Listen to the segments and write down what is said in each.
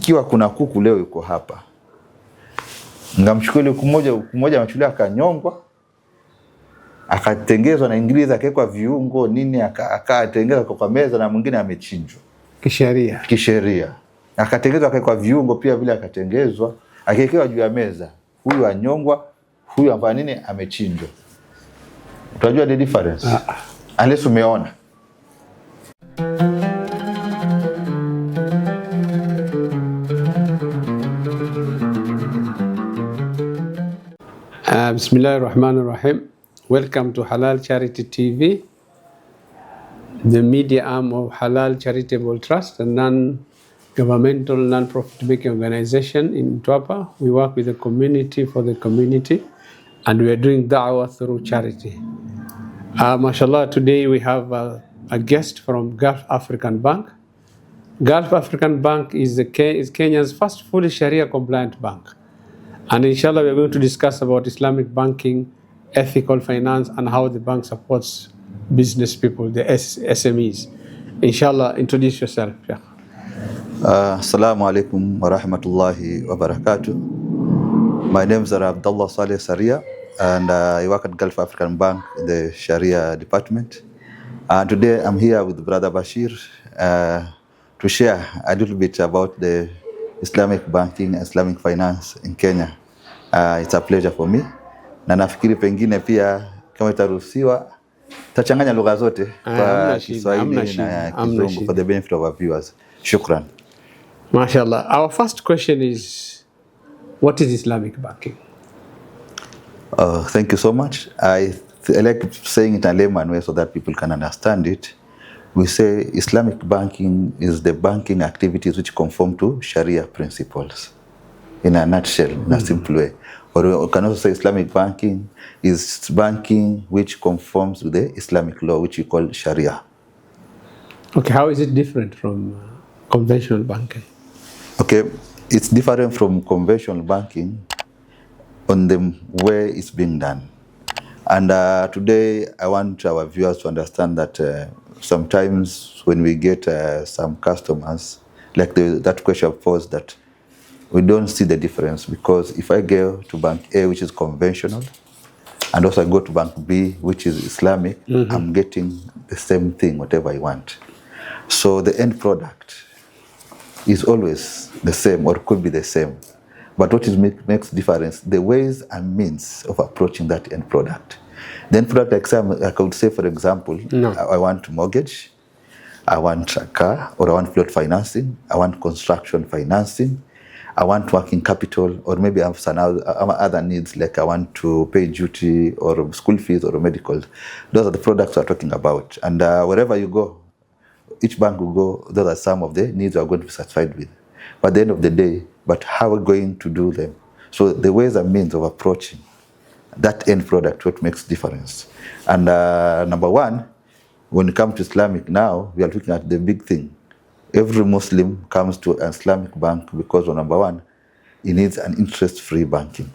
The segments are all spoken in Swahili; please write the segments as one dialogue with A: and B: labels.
A: ikiwa kuna kuku leo yuko hapa, ngamchukua ile kuku moja amachulia akanyongwa, akatengezwa na Ingereza, akawekwa viungo nini, akatengezwa kwa meza, na mwingine amechinjwa kisheria, akatengezwa akawekwa viungo pia vile, akatengezwa akawekewa juu ya meza, huyu anyongwa, huyu ambaye nini amechinjwa. Utajua the difference unless umeona.
B: Bismillahirrahmanirrahim. Welcome to Halal Charity TV, the media arm of Halal Charitable Trust, a non-governmental, non-profit making organization in Mtwapa. We work with the community for the community, and we are doing da'wah through charity. Mashallah, today we have a guest from Gulf African Bank. Gulf African Bank is Kenya's first fully Sharia compliant bank. And inshallah, we are going to discuss about Islamic banking, ethical finance, and how the bank supports business people, the SMEs. Inshallah, introduce yourself.
A: Assalamu alaikum wa rahmatullahi wa barakatuh. My name is Abdullah Saleh Saria, and I work at Gulf African Bank in the Sharia department. And today I'm here with Brother Bashir to share a little bit about the Islamic banking, Islamic finance in Kenya. It's a pleasure for me. Na nafikiri pengine pia kama itaruhusiwa tachanganya lugha zote kwa Kiswahili na Kizungu for the benefit of our viewers. Shukran.
B: MashaAllah. Our first question is, what is Islamic banking?
A: Thank you so much. I like saying it in a layman way so that people can understand it. We say Islamic banking is the banking activities which conform to Sharia principles, in a nutshell, in a simple way. Or we can also say Islamic banking is banking which conforms to the Islamic law, which we call Sharia.
B: Okay, how is it different from conventional banking?
A: Okay, it's different from conventional banking on the way it's being done. And today I want our viewers to understand that sometimes when we get some customers, like that question posed, that we don't see the difference, because if I go to Bank A, which is conventional, and also I go to Bank B, which is Islamic, I'm getting the same thing, whatever I want. So the end product is always the same, or could be the same. But what makes difference, the ways and means of approaching that end product. The end product, like I could say, for example, I want mortgage, I want a car, or I want float financing, I want construction financing, I want working capital, or maybe I have some other needs, like I want to pay duty or school fees or medical. Those are the products we're talking about. And wherever you go, each bank will go, those are some of the needs we're going to be satisfied with. But at the end of the day, but how are we going to do them? So the ways and means of approaching that end product, what makes difference. And number one, when it comes to Islamic now, we are looking at the big thing. Every Muslim comes to an Islamic bank because, number one, he needs an interest-free banking.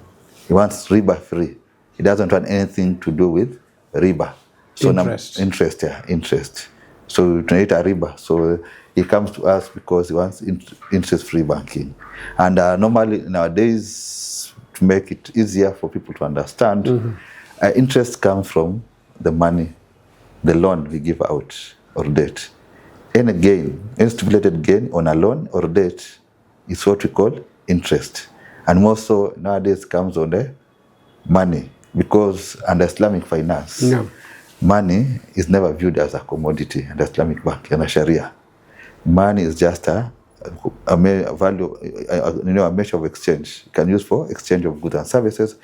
A: He wants riba free. He doesn't want anything to do with riba. So interest. So to need a riba. So he comes to us because he wants interest-free banking. And normally nowadays, to make it easier for people to understand, interest comes from the money, the loan we give out, or debt. Any gain, any stipulated gain on a loan or debt is what we call interest. And more so nowadays comes on the money, because under Islamic finance, money is never viewed as a commodity under Islamic bank and Sharia. Money is just a value, a measure of exchange. You can use for exchange of goods and services,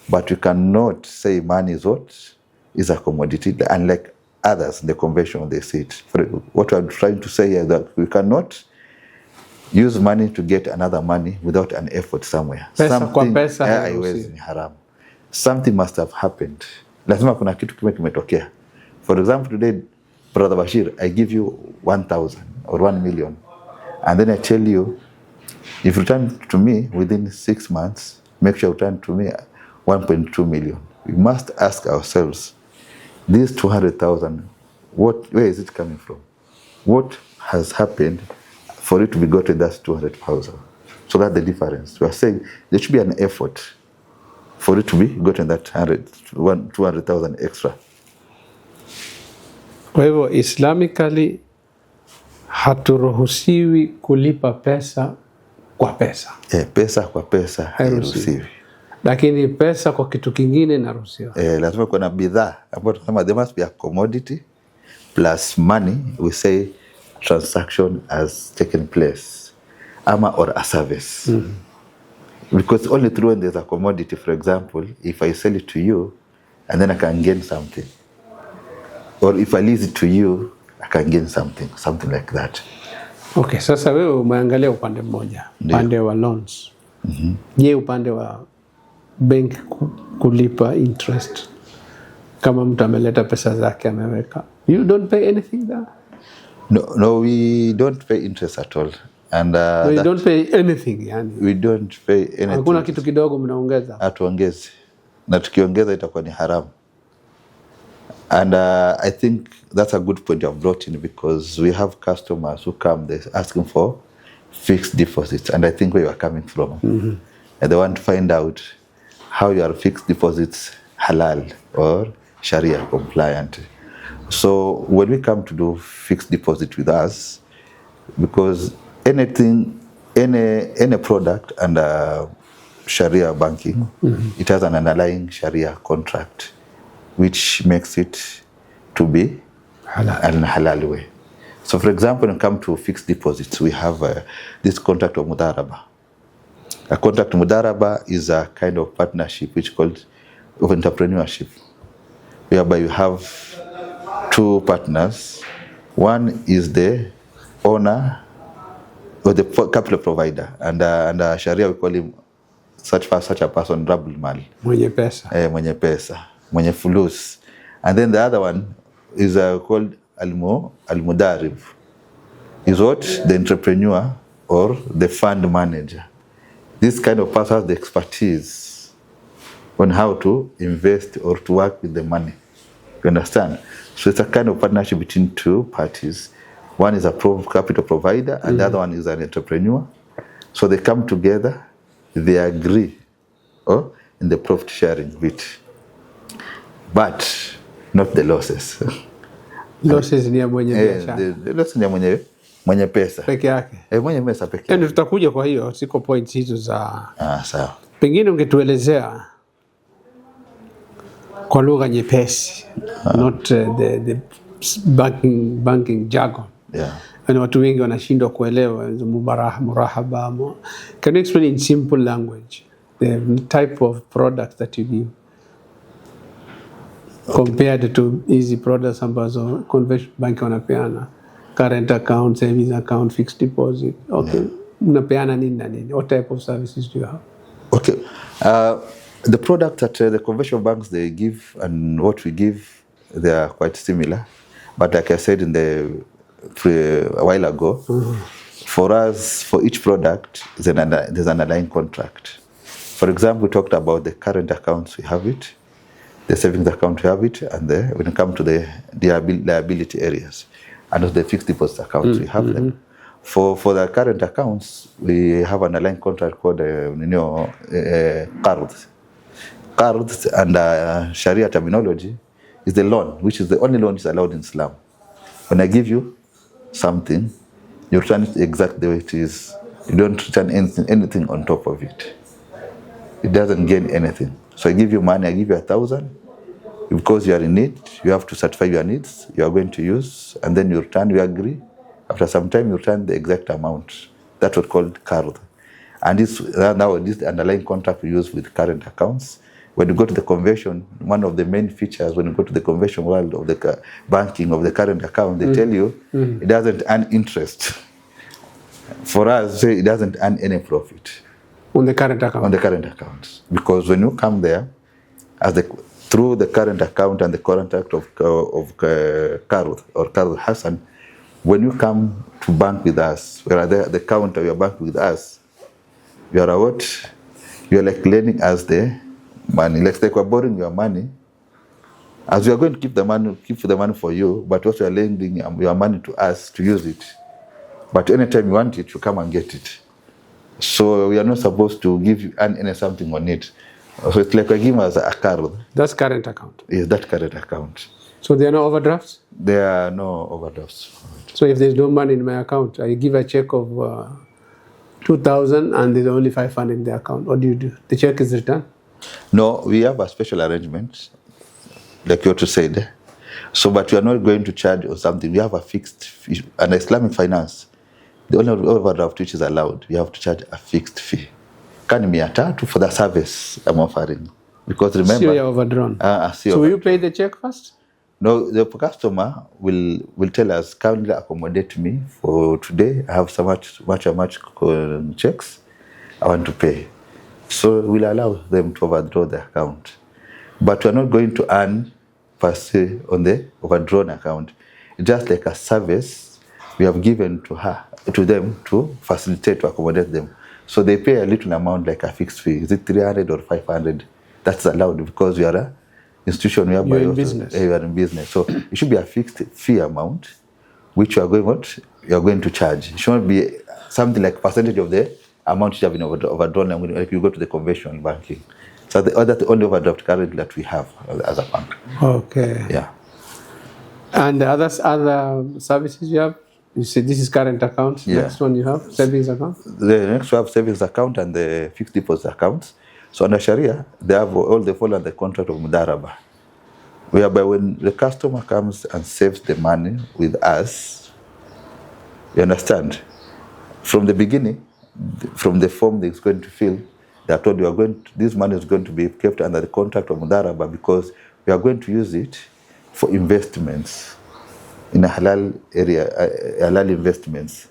A: but you cannot say money is a commodity, unlike others in the convention they say it. What I'm trying to say here is that we cannot use money to get another money without an effort somewhere. Haiwezi, ni haram. Something must have happened. Lazima kuna kitu kimetokea. For example, today, Brother Bashir, I give you 1,000 or 1 million, and then I tell you, if you return to me within 6 months, make sure you return to me 1.2 million. We must ask ourselves, this 200,000, where is it coming from? What has happened for it to be gotten that 200,000? So that's the difference. We are saying there should be an effort for it to be gotten that 200,000 extra.
B: Kwa hivyo Islamically haturuhusiwi kulipa pesa kwa pesa.
A: Pesa kwa pesa hairuhusiwi.
B: Lakini pesa kwa kitu kingine inaruhusiwa.
A: Lazima kuna bidhaa ambayo tunasema there must be a commodity plus money, we say transaction has taken place, or a service. Because only through when there's a commodity, for example, if I sell it to you and then I can gain something, or if I lease it to you I can gain something like that.
B: Okay, sasa wewe umeangalia upande mmoja, upande wa loans. Je, upande wa bank kulipa interest kama mtu ameleta pesa zake ameweka, you don't pay anything there?
A: No, we don't pay interest at all. And
B: no, you don't pay anything, yani.
A: We don't pay anything.
B: Hakuna kitu kidogo mnaongeza?
A: Hatuongezi. Na tukiongeza itakuwa ni haramu. And I think that's a good point you have brought in, because we have customers who come, they're asking for fixed deposits, and I think where you are coming from. And they want to find out how your fixed deposits halal or Sharia compliant. So when we come to do fixed deposit with us, because anything, any product under Sharia banking, it has an underlying Sharia contract, which makes it to be an halal way. So for example, when it comes to fixed deposits, we have this contract of Mudaraba. A contract Mudaraba is a kind of partnership which is called of entrepreneurship, whereby you have two partners. One is the owner or the capital provider, and Sharia we call him such a person Rabul Mal.
B: Mwenye pesa.
A: Mwenye pesa. Mwenye fulus. And then the other one is called Al-Mudarib. Is what? The entrepreneur or the fund manager. This kind of person has the expertise on how to invest or to work with the money. You understand? So it's a kind of partnership between two parties. One is a capital provider and the other one is an entrepreneur. So they come together, they agree in the profit sharing bit. But not the losses.
B: Losses ni ya mwenye biashara.
A: The losses ni ya mwenye pesa.
B: Peke yake.
A: Mwenye pesa peke yake.
B: Tutakuja kwa hiyo, siko points hizo za.
A: Sawa.
B: Pengine ungetuelezea kwa lugha nyepesi, not the banking jargon. And watu wengi wanashindwa kuelewa murahaba. Can you explain in simple language the type of product that you give compared to easy products ambazo conventional bank wanapeana? Current account, savings account, fixed deposit. Okay. Unapeana nini na nini? What type of services do you have? Okay.
A: The product that the conventional banks they give and what we give, they are quite similar. But like I said a while ago, for us, for each product, there's an underlying contract. For example, we talked about the current accounts, we have it, the savings account, we have it, and when it comes to the liability areas, and the fixed deposit accounts, we have them. For the current accounts, we have an underlying contract called Qard. Qard, under Sharia terminology, is the loan, which is the only loan is allowed in Islam. When I give you something, you return it exactly the way it is. You don't return anything on top of it. It doesn't gain anything. So I give you money, I give you 1,000. Because you are in need, you have to certify your needs, you are going to use, and then you return, you agree. After some time, you return the exact amount. That's what's called Qard. And this underlying contract we use with current accounts. When you go to the conversion, one of the main features when you go to the conversion world of the banking of the current account, they tell you it doesn't earn interest. For us, it doesn't earn any profit.
B: On the current account?
A: On the current accounts. Because when you come there, through the current account and the contract of Qard or Qard Hassan, when you come to bank with us, we are the counter, you are banking with us, you are what? You are like lending us the money. Like we are borrowing your money. As we are going to keep the money for you, but also you are lending your money to us to use it. But anytime you want it, you come and get it. So we are not supposed to give you something on it. So it's like we're giving us a card.
B: That's current account.
A: Yes, that current account.
B: So there are no overdrafts?
A: There are no overdrafts.
B: So if there's no money in my account, I give a check of 2,000 and there's only 500 in the account. What do you do? The check is returned?
A: No, we have a special arrangement, like you also said. So, but we are not going to charge or something. We have a fixed fee. And Islamic finance, the only overdraft which is allowed, we have to charge a fixed fee. Kani 300 for the service I'm offering. Because remember,
B: so you're overdrawn. So will you pay the check first?
A: No, the customer will tell us, kindly accommodate me for today. I have so much checks I want to pay. So we'll allow them to overdraw the account. But we're not going to earn per se on the overdrawn account. It's just like a service we have given to them to facilitate, to accommodate them. So they pay a little amount, like a fixed fee. Is it 300 or 500? That's allowed because we are a institution. We are
B: in business.
A: You are in business. So it should be a fixed fee amount, which you are going to charge. It should not be something like percentage of the amount you have been overdrawn, like you go to the conventional banking. So that's the only overdraft currently that we have as a bank.
B: Okay.
A: Yeah.
B: And the other services you have? You see, this is current account.
A: Yeah.
B: Next one you have savings account.
A: The next we have savings account and the fixed deposit accounts. So under Sharia, they follow the contract of Mudaraba, whereby when the customer comes and saves the money with us, you understand, from the beginning, from the form they're going to fill, they are told this money is going to be kept under the contract of Mudaraba because we are going to use it for investments in a halal area, halal investments.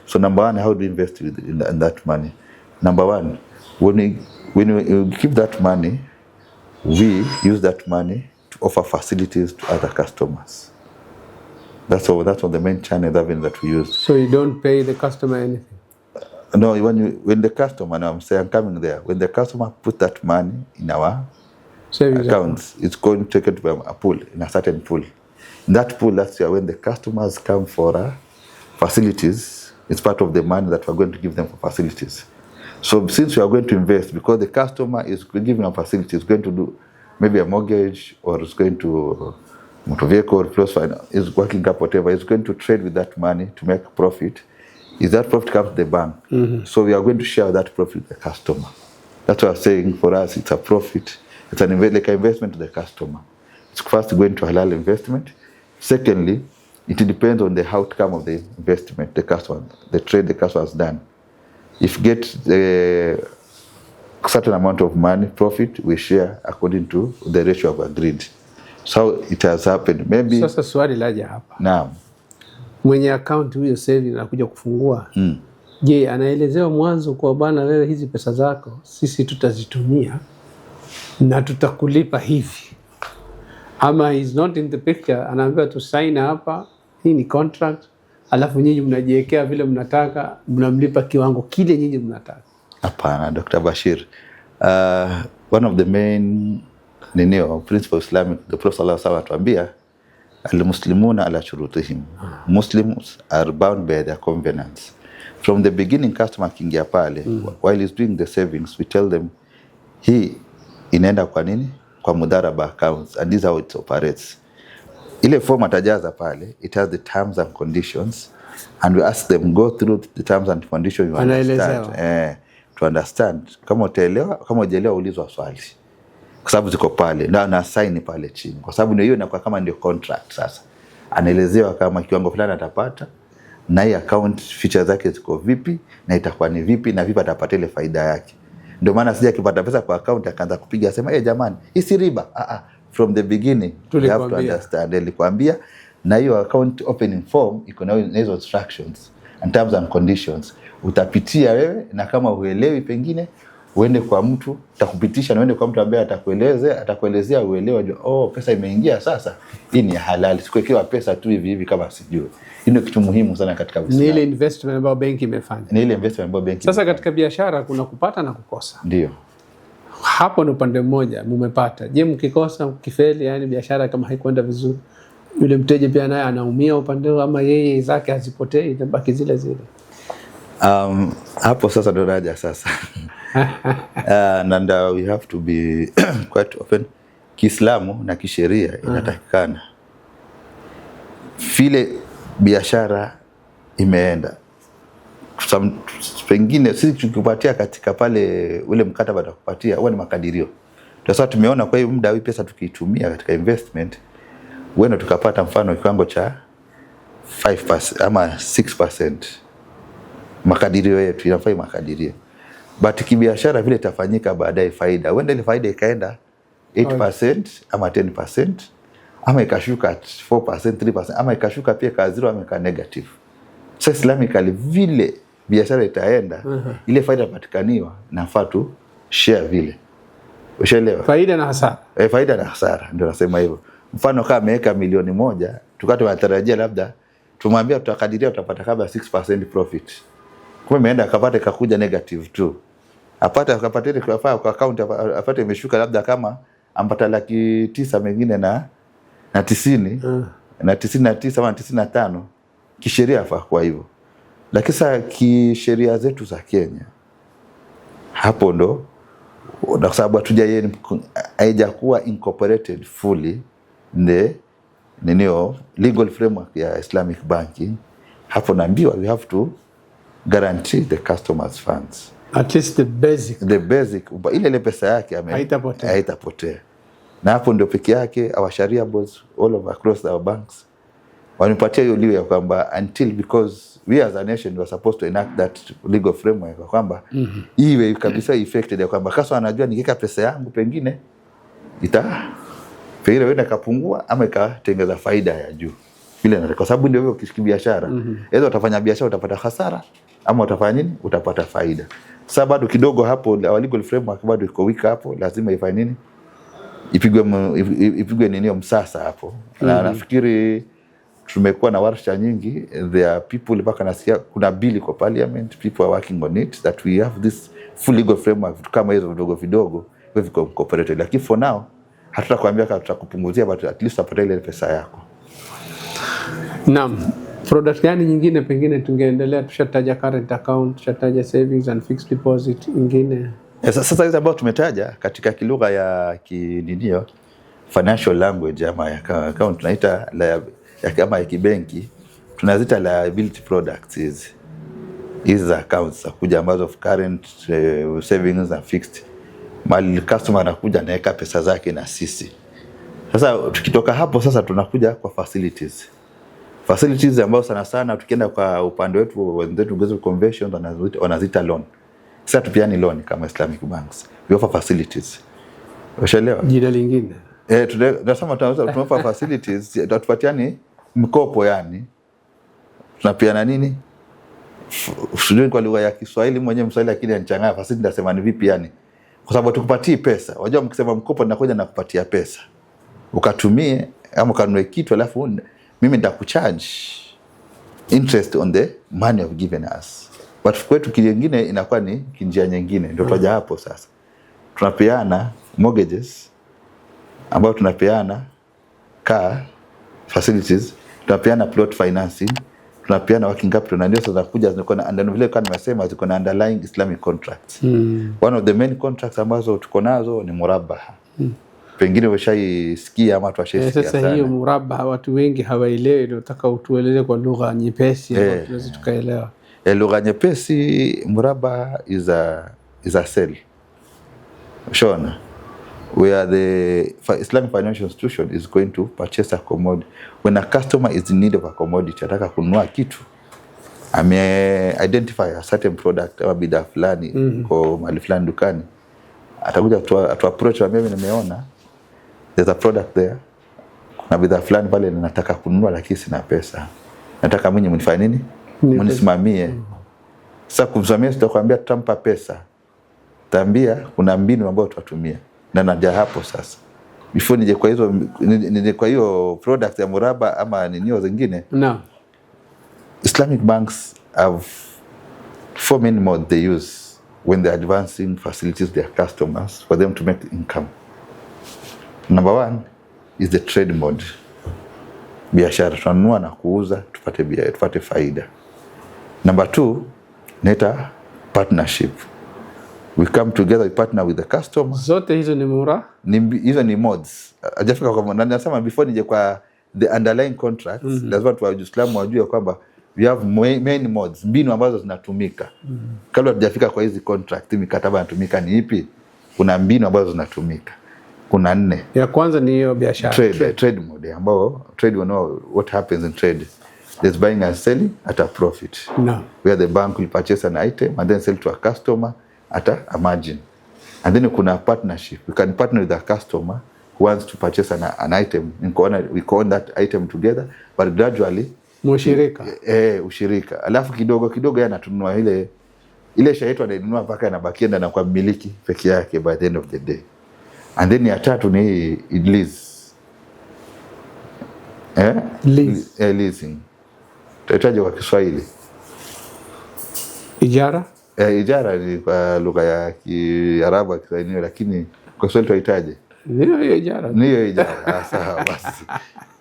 A: So number one, how do we invest in that money? Number one, when we keep that money, we use that money to offer facilities to other customers. That's one of the main channels that we use.
B: So you don't pay the customer anything?
A: No, when the customer, now I'm coming there, when the customer put that money in our savings accounts, it's going to take it to a pool, in a certain pool. In that pool, that's when the customers come for facilities, it's part of the money that we're going to give them for facilities. So since we are going to invest, because the customer is giving a facility, is going to do maybe a mortgage or is going to motor vehicle or plus finance, is working up whatever, is going to trade with that money to make profit. Is that profit comes to the bank? Mm-hmm. So we are going to share that profit with the customer. That's what I'm saying. For us, it's a profit. It's like an investment to the customer. It's first going to halal investment. Secondly, it depends on the outcome of the investment, the trade the customer has done. If get the certain amount of money profit, we share according to the ratio of agreed. So it has happened. Maybe
B: sasa swali laja hapa.
A: Naam.
B: Mwenye account huyo saving anakuja kufungua. Je, anaelezewa mwanzo kwa bwana, wewe hizi pesa zako sisi tutazitumia na tutakulipa hivi? Ama he's not in the picture, anaambiwa tu sign hapa, hii ni contract, alafu nyinyi mnajiwekea vile mnataka, mnamlipa kiwango kile nyinyi mnataka? Hapana,
A: Dr. Bashir. One of the main principles of Islamic, the Prophet sallallahu alaihi wasallam atuambia, al-muslimuna ala shurutihim. Muslims are bound by their covenants. From the beginning, customer kingia pale, while he's doing the savings, we tell them, hii inaenda kwa nini? Kwa Mudaraba accounts, and this is how it operates. Ile form atajaza pale, it has the terms and conditions, and we ask them, go through the terms and conditions you understand. To understand. Kama utaelewa, kama hujaelewa ulizwa swali. Kwa sababu ziko pale, na sign pale chini. Kwa sababu hiyo inakuwa kama ndio contract sasa. Anaelezewa kama kiwango fulani atapata, na hii account features zake ziko vipi, na itakuwa ni vipi, na vipi atapata ile faida yake. Ndio maana sija kipata pesa kwa account akaanza kupiga sema jamani, hii si riba. From the beginning you have to understand. Nilikwambia na hiyo account opening form iko na hizo instructions and terms and conditions. Utapitia wewe, na kama uelewi pengine uende kwa mtu atakupitisha, na uende kwa mtu ambaye atakuelezea uelewe, pesa imeingia sasa, hii ni halali. Sikuwekewa pesa tu hivi kama sijui. Hilo kitu muhimu sana katika Uislamu.
B: Ni ile investment ambayo benki imefanya. Sasa katika biashara kuna kupata na kukosa.
A: Ndio.
B: Hapo ni upande mmoja mmepata. Je, mkikosa, mkifeli, yani biashara kama haikwenda vizuri, yule mteja pia naye anaumia upande, ama yeye zake hazipotei, itabaki zile zile?
A: Hapo sasa ndo naja sasa. And we have to be quite open. Kiislamu na kisheria inatakikana vile biashara imeenda. Pengine sisi tukipatia katika pale ule mkataba atakupatia huwa ni makadirio. Sasa tumeona kwa hiyo muda hii pesa tukiitumia katika investment wewe tukapata mfano kiwango cha 5% ama 6%. Makadirio yetu inafai makadirio. But kibiashara vile itafanyika baadaye faida. Wenda ile faida ikaenda 8% ama 10% ama ikashuka 4%, 3% ama ikashuka pia ka 0 ama ka negative. So Islamically vile biashara itaenda ile faida patikaniwa nafaa tu share vile. Ushaelewa?
B: Faida na hasara.
A: Faida na hasara ndio nasema hivyo. Mfano kama ameweka 1,000,000 tukati tunatarajia labda tumwambia tutakadiria utapata kama 6% profit. Kwa imeenda akapata ikakuja negative 2. Apata akapata ile kwa account apata imeshuka labda kama ampata 900,000 mengine na 90 na 99 ama 95 kisheria afaa kwa hivyo. Lakini sasa kisheria zetu za Kenya hapo ndo kwa sababu haijakuwa incorporated fully the legal framework ya Islamic banking. Hapo naambiwa we have to guarantee the customers funds,
B: at least the basic
A: ile pesa yake haitapotea. Na hapo ndio pekee yake our sharia boards all over across our banks wanipatia hiyo liwe ya kwamba until, because we as a nation were supposed to enact that legal framework ya kwamba iwe kabisa effected ya kwamba kasa anajua nikiweka pesa yangu pengine pengine wenda kapungua ama ikatengeza faida ya juu vile, na kwa sababu ndio hivyo kibiashara hizo utafanya biashara utapata hasara ama utafanya nini utapata faida. Sasa bado kidogo hapo our legal framework bado iko weak hapo, lazima ifanye nini ipigwe nini msasa hapo. Na nafikiri tumekuwa na warsha nyingi, there are people mpaka nasikia kuna bill kwa parliament, people are working on it that we have this full legal framework kama hizo vidogo vidogo wewe incorporated. Lakini for now hatutakwambia kama tutakupunguzia, but at least upate ile pesa yako.
B: Naam. Product gani nyingine pengine tungeendelea? Tushataja current account, tushataja savings and fixed deposit nyingine.
A: Sasa hizo ambazo tumetaja katika kilugha ya kininio financial language ama ya account tunaita kama ya kibenki tunazita liability products hizi za accounts kuja ambazo of current savings and fixed. Mali customer anakuja anaweka pesa zake na sisi. Sasa tukitoka hapo sasa tunakuja kwa facilities ambazo sana sana tukienda kwa upande wetu wenzetu Gozo Convention wanazita loan. Sasa tupiani loan kama Islamic banks. We offer facilities. Ushaelewa?
B: Jina lingine.
A: Tunasema tunawapa facilities, tutapatiani mkopo yani. Tunapiana nini? Sijui kwa lugha ya Kiswahili mwenyewe Mswahili lakini anachanganya facility nasema ni vipi yani? Kwa sababu tukupatie pesa. Unajua mkisema mkopo ninakuja na kupatia pesa. Ukatumie ama kanunue kitu alafu mimi nitakucharge interest on the money you've given us. But kwetu kingine inakuwa ni kinjia nyingine. Ndio tuaja hapo sasa. Tunapeana mortgages ambao tunapeana car facilities, tunapeana plot financing, tunapeana working capital, na ndio sasa kuja ziko na ndio vile kama nimesema ziko na underlying Islamic contracts. One of the main contracts ambazo tuko nazo ni murabaha. Pengine washaisikia ama tuwashasikia sana.
B: Sasa hiyo murabaha watu wengi hawaelewi, nataka utueleze kwa lugha nyepesi ili tuweze tukaelewa.
A: Lugha nyepesi, murabaha is a sale. Shona, where the Islamic financial institution is going to purchase a commodity. When a customer is in need of a commodity, ataka kununua kitu, identify a certain product ama bidhaa fulani kwa mali fulani dukani, atakuja to approach wa mimi nimeona there's a product there, kuna bidhaa fulani pale nataka kununua lakini sina pesa, nataka mwenye mnifanye nini mnisimamie. Sasa kumsimamia sitakwambia tutampa pesa, tambia kuna mbinu ambayo tutatumia na naja hapo sasa before nije kwa hiyo product ya muraba ama ninio zingine.
B: No.
A: Islamic banks have 4 main modes they use when they're advancing facilities their customers for them to make income. Number 1 is the trade mode. Biashara tunanunua na kuuza tupate faida. Number 2 neta partnership. We come together, we partner with the customer.
B: Zote hizo ni mura?
A: Hizo ni mods. Hajafika kwa nasema before nije kwa the underlying contracts, lazima tuwaislamu wajue kwamba we have many mods, mbinu ambazo zinatumika. Kabla tujafika kwa hizi contract, mikataba inatumika ni ipi? Kuna mbinu ambazo zinatumika. Kuna 4.
B: Ya kwanza ni hiyo biashara.
A: Trade mode ambao trade, you know what happens in trade. There's buying and selling at a profit.
B: No.
A: Where the bank will purchase an item and then sell to a customer at a margin. And then kuna partnership. We can partner with a customer who wants to purchase an item. We call that item together, but gradually
B: Mushirika.
A: Ushirika. Alafu kidogo yeye anatunua ile share yetu anainunua mpaka anabakia ndani kwa mmiliki peke yake by the end of the day. And then ya tatu ni lease. Leasing. Tutataja kwa Kiswahili.
B: Ijara?
A: Ijara ni kwa lugha ya Kiarabu Kiswahili, lakini kwa Kiswahili tuitaje?
B: Niyo ijara.
A: Sawa basi.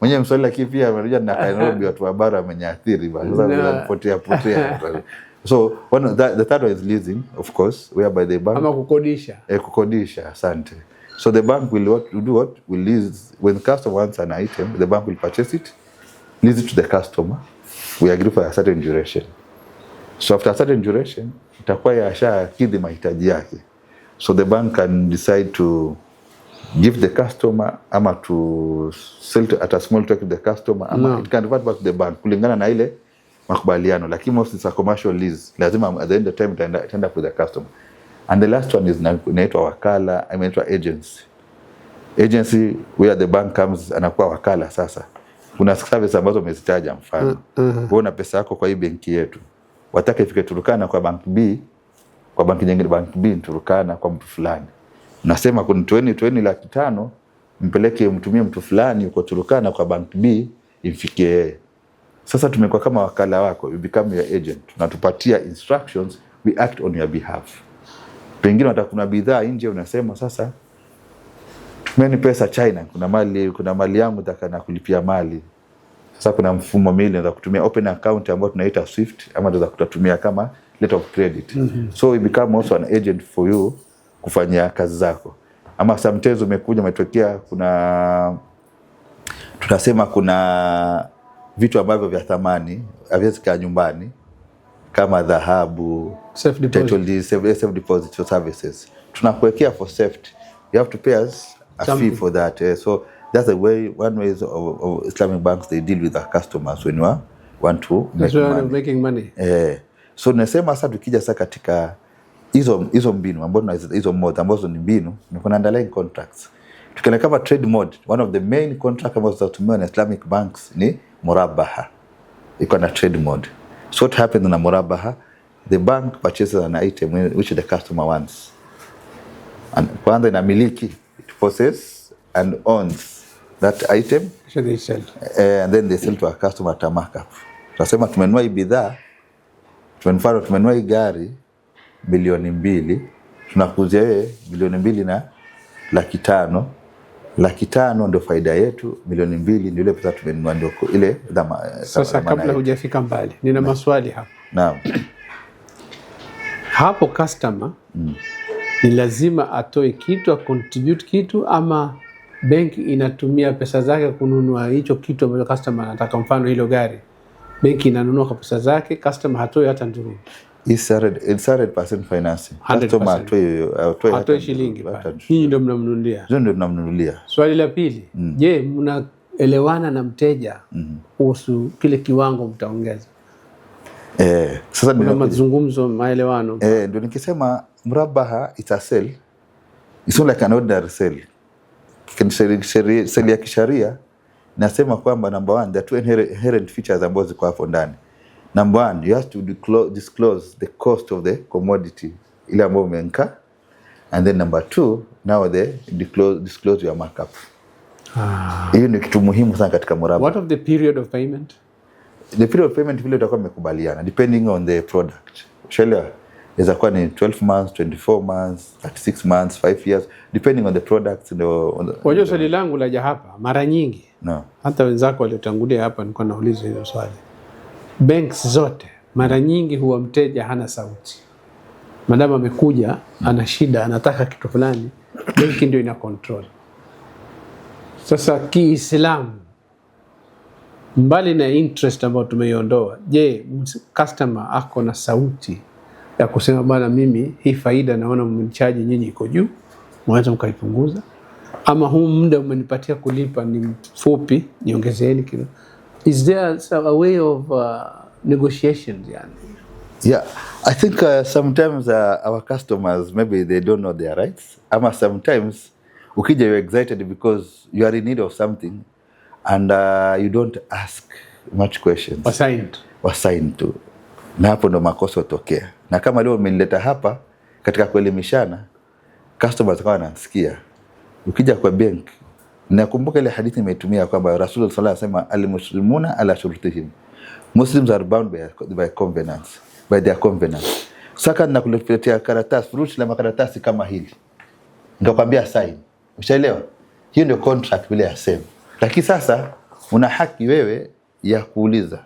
A: Mwenye Mswahili lakini pia anakuja na Nairobi watu wa bara wamenyaathiri basi. Sasa potea. So the third one is leasing, of course, whereby the bank
B: ama kukodisha.
A: Kukodisha, asante. So the bank will will lease. When the customer wants an item, the bank will purchase it, lease it to the customer. We agree for a certain duration. So after a certain duration, itakuwa yashakidhi mahitaji yake. So the bank can decide to give the customer ama to sell at a small to the customer ama it can revert back to the bank kulingana na ile makubaliano, lakini most is a commercial lease. Lazima at the end of the time it end up with the customer. And the last one is inaitwa wakala, inaitwa agency. Agency where the bank comes anakuwa wakala. Sasa kuna service ambazo umezitaja, mfano una pesa yako kwa hii benki yetu, wataka ifike Turkana kwa bank B, kwa banki nyingine bank B Turkana kwa mtu fulani, nasema kuna 20,500,000 mpeleke mtumie mtu fulani uko Turkana kwa bank B imfikie. Sasa tumekuwa kama wakala wako, you become your agent. Tunatupatia instructions, we act on your behalf. Pengine watakuna bidhaa nje, unasema sasa tumeni pesa China, kuna mali yangu nataka kulipia mali. Sasa kuna mfumo mili za kutumia open account ambao tunaita Swift ama tunaweza kutumia kama letter of credit. So we become also an agent for you kufanya kazi zako. Ama sometimes umekuja umetokea tunasema kuna vitu ambavyo vya thamani haviwezi kaa nyumbani kama dhahabu,
B: safe
A: deposit for services. Tunakuwekea for safety. You have to pay us a fee for that. So that's the way, one way of Islamic banks, they deal with their customers when you want to
B: making money.
A: So nasema sasa tukija sasa katika hizo mbinu ambazo hizo mode ambazo ni mbinu, kuna underlying contracts. Tukiona kama trade mode, one of the main contract ambazo zinatumiwa na Islamic banks ni murabaha. Iko na trade mode. So what happens na murabaha? The bank purchases an item which the customer wants. And kwanza inamiliki, it possesses and owns that item.
B: So they sell.
A: And then they sell to a customer at a markup. Tunasema tumenunua hii bidhaa, tumenunua hii gari milioni 2, tunakuzia wewe milioni 2,500,000. 500,000 ndio faida yetu, milioni 2 ndio ile pesa tumenunua, ndio ile dhama.
B: Sasa kabla hujafika mbali, nina maswali hapa.
A: Naam.
B: Hapo customer ni lazima atoe kitu, contribute kitu, ama benki inatumia pesa zake kununua hicho kitu ambacho customer anataka? Mfano hilo gari, benki inanunua kwa pesa zake, customer hatoi hata nduru.
A: It's 100% financing. Customer
B: hatoi shilingi. Hii ndio mnamnunulia.
A: Ndio tunamnunulia.
B: Swali la pili, je, mnaelewana na mteja kuhusu kile kiwango mtaongeza?
A: Sasa
B: kuna mazungumzo, maelewano.
A: Ndio nikisema murabaha it's a sell. It's not like an ordinary sell. Sell ya kisharia nasema kwamba number 1, there are 2 inherent features ambazo ziko hapo ndani. Number 1, you have to disclose the cost of the commodity ile ambayo umenka. And then number 2, now they disclose your markup. Hiyo ni kitu muhimu sana katika murabaha.
B: What of the period of payment?
A: The period of payment vile utakuwa mmekubaliana depending on the product. Shall inaweza kuwa ni 12 months, 24 months, 36 months, 5 years depending on the products.
B: Kwa hiyo swali langu laja hapa mara nyingi.
A: No.
B: Hata wenzako waliotangulia hapa nilikuwa nauliza hiyo swali. Banks zote mara nyingi huwa mteja hana sauti. Madama amekuja ana shida, anataka kitu fulani, benki ndio ina control. Sasa Kiislamu, mbali na interest ambayo tumeiondoa, je, customer ako na sauti ya kusema bwana, mimi hii faida naona mmenichaji nyinyi iko juu, mwanzo mkaipunguza, ama huu muda umenipatia kulipa ni mfupi, niongezeni kidogo? Is there a way of negotiations yani?
A: Yeah, I think sometimes our customers, maybe they don't know their rights. Ama sometimes ukija you're excited because you are in need of something and you don't ask much questions. Wasign tu. Na hapo ndo makosa hutokea. Na kama leo umenileta hapa katika kuelimishana, customers wakawa wanasikia. Ukija kwa bank, nakumbuka ile hadithi imetumia kwamba Rasulullah sallallahu alaihi wasallam al-muslimuna ala shurutihim. Muslims are bound by covenants, by their covenants. Saka nakuletea karatasi, furushi la makaratasi kama hili. Nikakwambia sign. Ushaelewa? Hiyo ndio contract vile ya same. Lakini sasa una haki wewe ya kuuliza.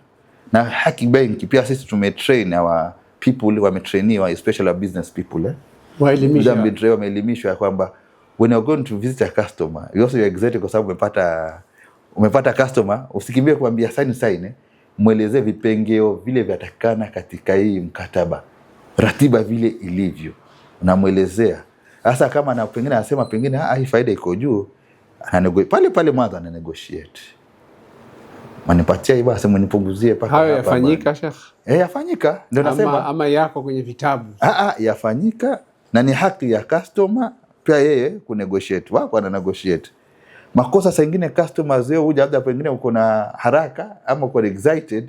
A: Na haki benki pia sisi tumetrain our people, wametrainiwa especially business people wameelimishwa kwamba when you're going to visit a customer, you also excited kwa sababu umepata customer, usikimbie kumwambia sign, muelezee vipengeo vile vyatakana katika hii mkataba, ratiba vile ilivyo, unamuelezea. Sasa kama na pengine anasema pengine hii faida iko juu, pale mwanzo ana negotiate. Manipatia hivi basi mnipunguzie paka hapa.
B: Hayo yafanyika Sheikh?
A: Yafanyika, ndio nasema.
B: Ama yako kwenye vitabu?
A: Yafanyika na ni haki ya customer pia yeye kunegotiate. Wako ana negotiate. Makosa saa nyingine customers wao huja labda pengine uko na haraka ama uko excited,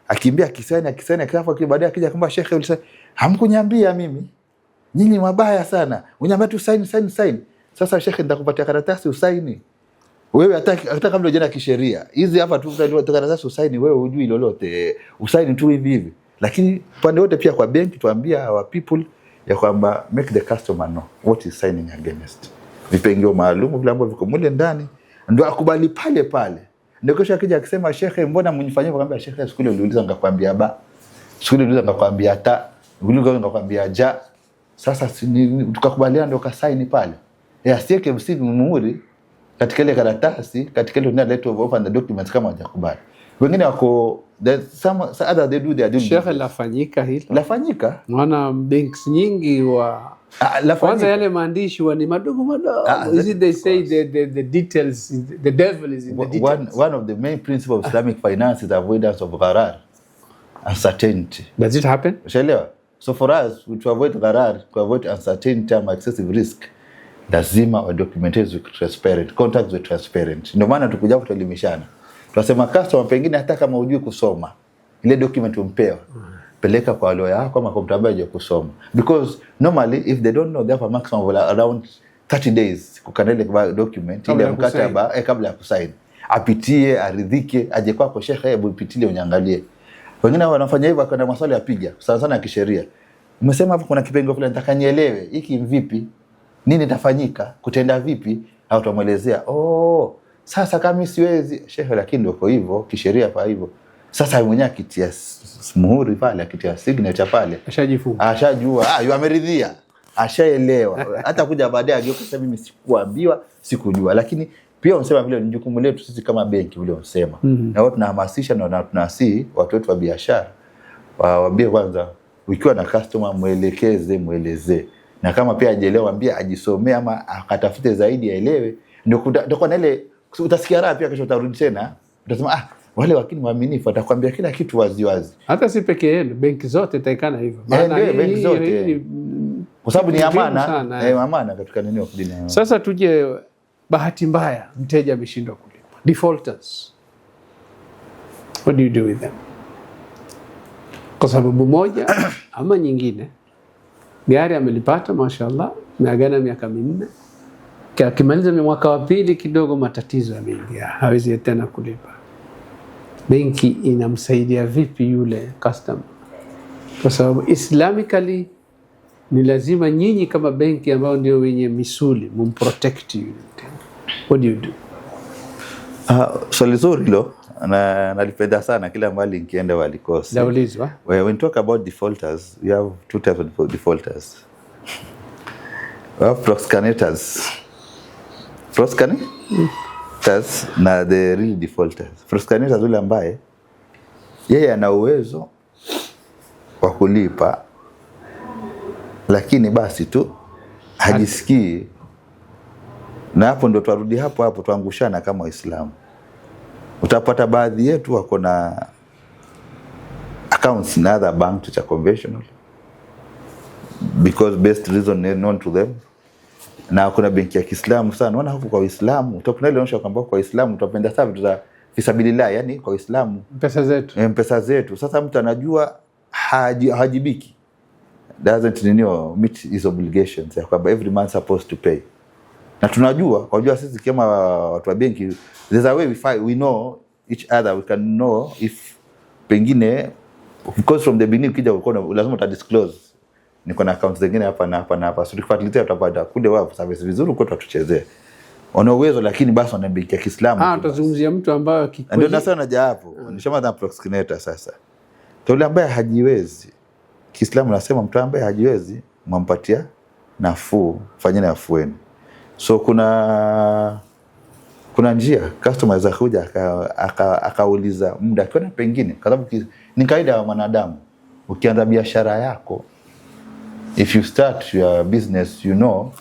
A: akimbia kisaini kafa baadaye akija kwamba Sheikh ulisema hamkuniambia mimi. Nyinyi mabaya sana. Uniambia tu sign. Sasa Sheikh nitakupatia karatasi usaini. Wewe hata kabla hujana kisheria. Hizi hapa tu karatasi usaini, wewe hujui lolote. Usaini tu hivi. Lakini pande wote pia kwa benki tuambia our people ya kwamba make the customer know what is signing against. Vipengeo maalum vile ambavyo viko mule ndani ndio akubali pale. Ndio kesho akija akisema Sheikh mbona mnifanyia, kwambia Sheikh siku ile uliuliza ngakwambia ba. Siku ile uliuliza ngakwambia ta. Uliuliza ngakwambia ja. Sasa tukakubaliana ndio kasaini pale. Asiweke msingi muhuri katika ile karatasi, katika ile letter of offer and the documents kama hajakubali. Wengine wako some other they do their duty.
B: Sheikh lafanyika hilo.
A: Lafanyika.
B: Maana banks nyingi kwanza yale maandishi ni madogo. Is it they say the details, the devil is in the details.
A: One of the main principles of Islamic finance is avoidance of gharar, uncertainty.
B: Does it happen?
A: Ushaelewa? So for us, to avoid gharar, to avoid uncertainty and excessive risk, lazima wa documentation with transparent, contacts with transparent. Ndio maana tukuja kuelimishana. Tunasema customer pengine hata kama hujui kusoma, ile document umpewa, peleka kwa lawyer yako ama kwa mtu ambaye hajui kusoma. Because normally if they don't know, they have a maximum of around 30 days kukanele kwa document ile mkataba kabla ya kusign. Apitie, aridhike, aje kwako Sheikh, hebu ipitilie uniangalie. Wengine wanafanya hivyo kwa maswali ya piga, sana ya kisheria. Umesema hapo kuna kipengele fulani nataka nielewe, hiki vipi? Nini itafanyika? Kutenda vipi? Au tumuelezea, sasa kama siwezi Sheikh, lakini ndio kwa hivyo kisheria pa hivyo. Sasa mwenyewe akitia muhuri pale, akitia signature pale,
B: ashajifunga,
A: ashajua, ameridhia, ashaelewa. Hata kuja baadaye ageuka sasa mimi sikuambiwa, sikujua. Lakini pia unasema vile ni jukumu letu sisi kama benki vile unasema. Na watu tunahamasisha na tunasii watu wetu wa biashara waambie kwanza, ukiwa na customer muelezee. Na kama pia hajaelewa ambia ajisomee ama akatafute zaidi aelewe. Ndio kwa na ile utasikia raha pia, kesho utarudi tena utasema wale wakini waaminifu atakwambia kila kitu wazi.
B: Hata si peke yenu, benki zote taikana hivyo.
A: Maana benki zote kwa sababu ni amana, amana katika nini wakidini.
B: Sasa tuje bahati mbaya mteja ameshindwa kulipa, defaulters. What do you do with them? Kwa sababu moja ama nyingine, gari amelipata mashallah, meagana miaka 4. Akimaliza mwaka wa pili kidogo matatizo yameingia, hawezi tena kulipa. Benki inamsaidia vipi yule customer? Kwa sababu Islamically ni lazima nyinyi kama benki ambao ndio wenye misuli mumprotect yule. What do you do?
A: Swali zuri hilo. na nalipenda sana kila mahali nikienda walikosa.
B: Daulizwa.
A: When we talk about defaulters, we have two types of defaulters. We have proscanators. Proscanators na the real defaulters. Proscanators yule ambaye yeye ana uwezo wa kulipa lakini basi tu hajisikii, na hapo ndo tuarudi hapo tuangushana kama Waislamu. Utapata baadhi yetu wako na accounts in other bank to conventional because best reason known to them, na kuna benki ya Kiislamu sana. Unaona hapo kwa Uislamu utakuwa ile inaonyesha kwamba kwa Uislamu tunapenda sana vitu za fisabilillah, yani kwa Uislamu pesa zetu. Sasa mtu anajua hajibiki, doesn't meet his obligations ya kwamba every month supposed to pay. Na tunajua sisi kama watu wa benki, there's a way we know each other, we can know if pengine, because from the beginning kija uko lazima uta disclose niko na accounts zingine hapa na hapa, so tukifuatilia tutapata kule wao service vizuri uko tuchezee ona uwezo, lakini basi wana benki ya Kiislamu.
B: Tutazungumzia mtu ambaye
A: kikweli ndio nasema naja hapo nishama na proxenetor. Sasa yule ambaye hajiwezi, Kiislamu nasema mtu ambaye hajiwezi mwampatia nafuu, fanyeni afueni. So kuna njia customer za kuja akauliza muda kwa pengine, kwa sababu ni kaida ya mwanadamu. Ukianza biashara yako, if you start your business, you know,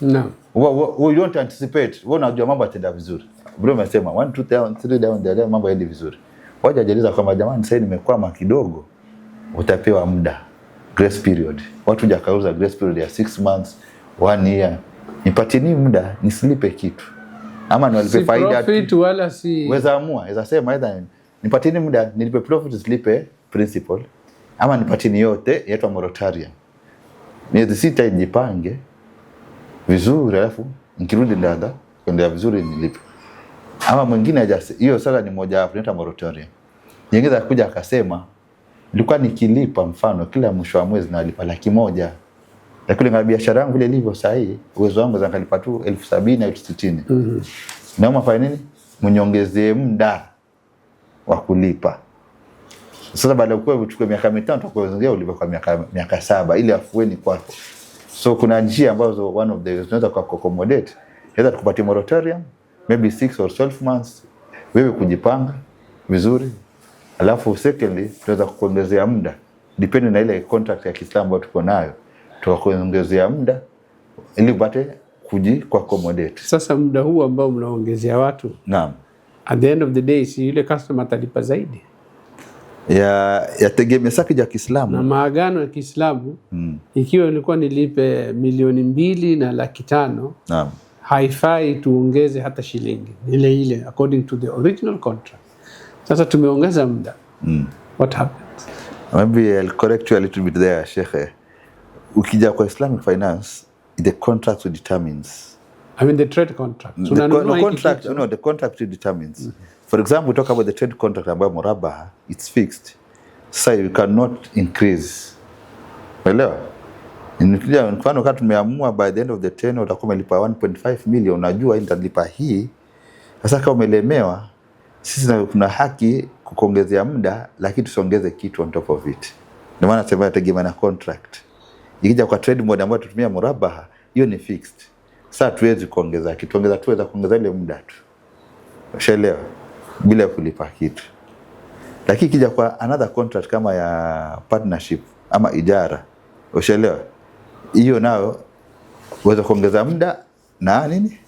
A: you don't anticipate, wewe unajua mambo yataenda vizuri. Bro amesema 1 2 3 down there mambo yaende vizuri. Waje ajaliza kama jamani sasa nimekwama kidogo, utapewa muda, grace period. Watu jakauza grace period ya 6 months, 1 year. Nipatini muda nisilipe kitu. Ama niwalipe faida
B: profit wala si
A: weza amua, weza sema either nipatini muda nilipe profit nisilipe principal, ama nipatini yote yaitwa moratorium. Miezi 6 nijipange vizuri, alafu nikirudi ndada kwenda vizuri nilipe. Ama mwingine ajase hiyo sala ni moja hapo inaitwa moratorium. Nyingine kuja akasema nilikuwa nikilipa mfano kila mwisho wa mwezi nalipa 100,000. Lakini kwa biashara yangu vile ilivyo sahihi, uwezo wangu zakalipa tu 70,000 au 60,000. Naomba fanya nini? Mniongezee muda wa kulipa. Sasa baada ya kuwa uchukue miaka 5 tutakuongezea ulipe kwa miaka 7 ili afueni kwako. So kuna njia ambazo one of the tunaweza ku accommodate. Either tukupatie moratorium maybe 6 or 12 months wewe kujipanga vizuri. Alafu secondly tunaweza kuongezea muda depending na ile contract ya Kiislamu ambayo tuko nayo. Tuwakuongezea muda ili upate kwa accommodate.
B: Sasa muda huu ambao mnaongezea watu,
A: naam,
B: at the end of the day si yule customer atalipa zaidi
A: ya tegemea saki ya Kiislamu
B: na maagano ya Kiislamu. Ikiwa ilikuwa nilipe 2,205,000,
A: naam,
B: haifai tuongeze hata shilingi ile according to the original contract. Sasa tumeongeza muda. What happens?
A: Maybe I'll correct you a little bit there, Sheikh. Ukija kwa Islamic finance, the contract determines.
B: I mean the trade contract. So
A: the contract determines. For example, we talk about the trade contract ambayo murabaha, it's fixed. So you cannot increase. Umeelewa? Nikija mfano kama tumeamua by the end of the tenure utakuwa umelipa 1.5 million, unajua nitalipa hii. Sasa kama umelemewa, sisi tuna haki kukuongezea muda lakini tusiongeze kitu on top of it. Ndio maana nasema tegemea na contract. Ikija kwa trade mode ambayo tutumia murabaha, hiyo ni fixed. Sasa tuwezi kuongeza kitu, tuweza kuongeza ile muda tu. Ushaelewa? Bila kulipa kitu. Lakini ikija kwa another contract kama ya partnership ama ijara, ushaelewa? Hiyo nao uweza kuongeza muda na nini?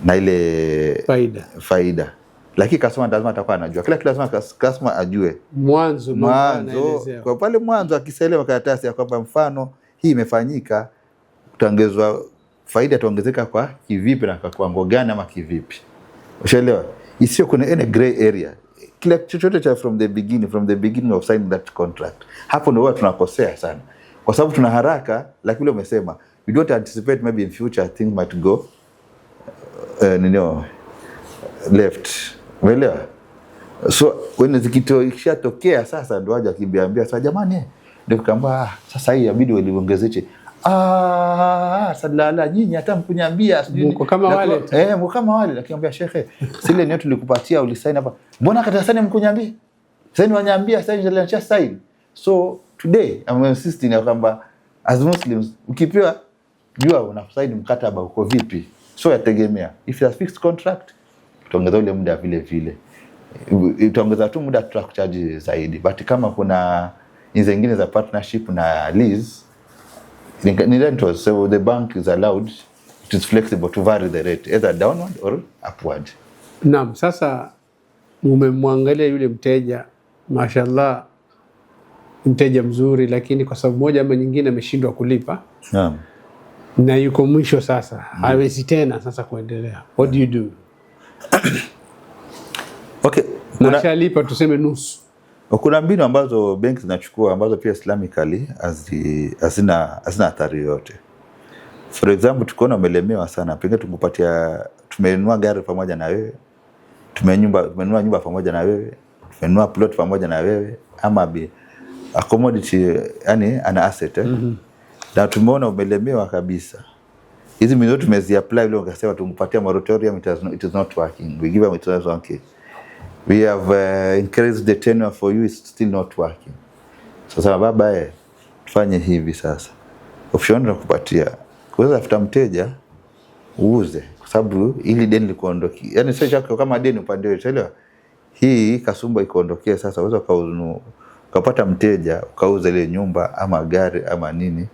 A: Na ile faida. Lakini customer lazima atakuwa anajua. Kila lazima customer ajue.
B: Mwanzo
A: kwa pale mwanzo akisaelewa karatasi ya kwamba mfano hii imefanyika, utaongezwa faida, itaongezeka kwa kivipi na kwa kiwango gani ama kivipi. Ushaelewa? Isio kuna any gray area. Kila chochote cha from the beginning of signing that contract. Hapo ndio watu tunakosea sana. Kwa sababu tuna haraka, lakini umesema we don't anticipate maybe in future things might go left. Umeelewa? So when zikitokea sasa ndio waje kibiambia sasa jamani ndio kamba sasa hii inabidi uliongezeke. Salala nyinyi hata mkunyambia
B: mko kama wale
A: mko kama wale. Lakini ambia shekhe, sile ni tulikupatia ulisaini hapa, mbona kata saini mkunyambia? Sasa wanyambia sasa ndio sign. So today I'm insisting ya kwamba as Muslims ukipewa jua unasaini mkataba uko vipi, so yategemea if it's a fixed contract tuongeza ule muda vile vile, itaongeza tu muda tutakuchaji zaidi, but kama kuna hizo zingine za partnership na lease ni rental, so the bank is allowed, it is flexible to vary the rate either downward or upward.
B: Naam, sasa umemwangalia yule mteja, mashallah mteja mzuri, lakini kwa sababu moja ama nyingine ameshindwa kulipa.
A: Naam.
B: Na yuko mwisho sasa, hawezi tena sasa kuendelea. What do you do?
A: Okay,
B: unashalipa tuseme nusu.
A: Kuna mbinu ambazo benki zinachukua ambazo pia Islamically hazina athari yote. For example, tukiona umelemewa sana, pengine tukupatia, tumenunua gari pamoja na wewe, tumenunua nyumba pamoja na wewe, tumenunua plot pamoja na wewe, ama a commodity, yani an asset na tumeona umelemewa kabisa. Hizi mbinu tumezi apply ile ukasema tumpatie moratorium, it is not working. We give them it is okay. We have increased the tenure for you, it's still not working. Sasa baba tufanye hivi sasa. Option tunakupatia. Kuweza tafuta mteja uuze kwa sababu ili deni likuondokie. Yaani sio kama deni upande wewe, elewa. Hii kasumba ikuondokee sasa, uweza ukapata mteja ukauza ile nyumba ama gari ama nini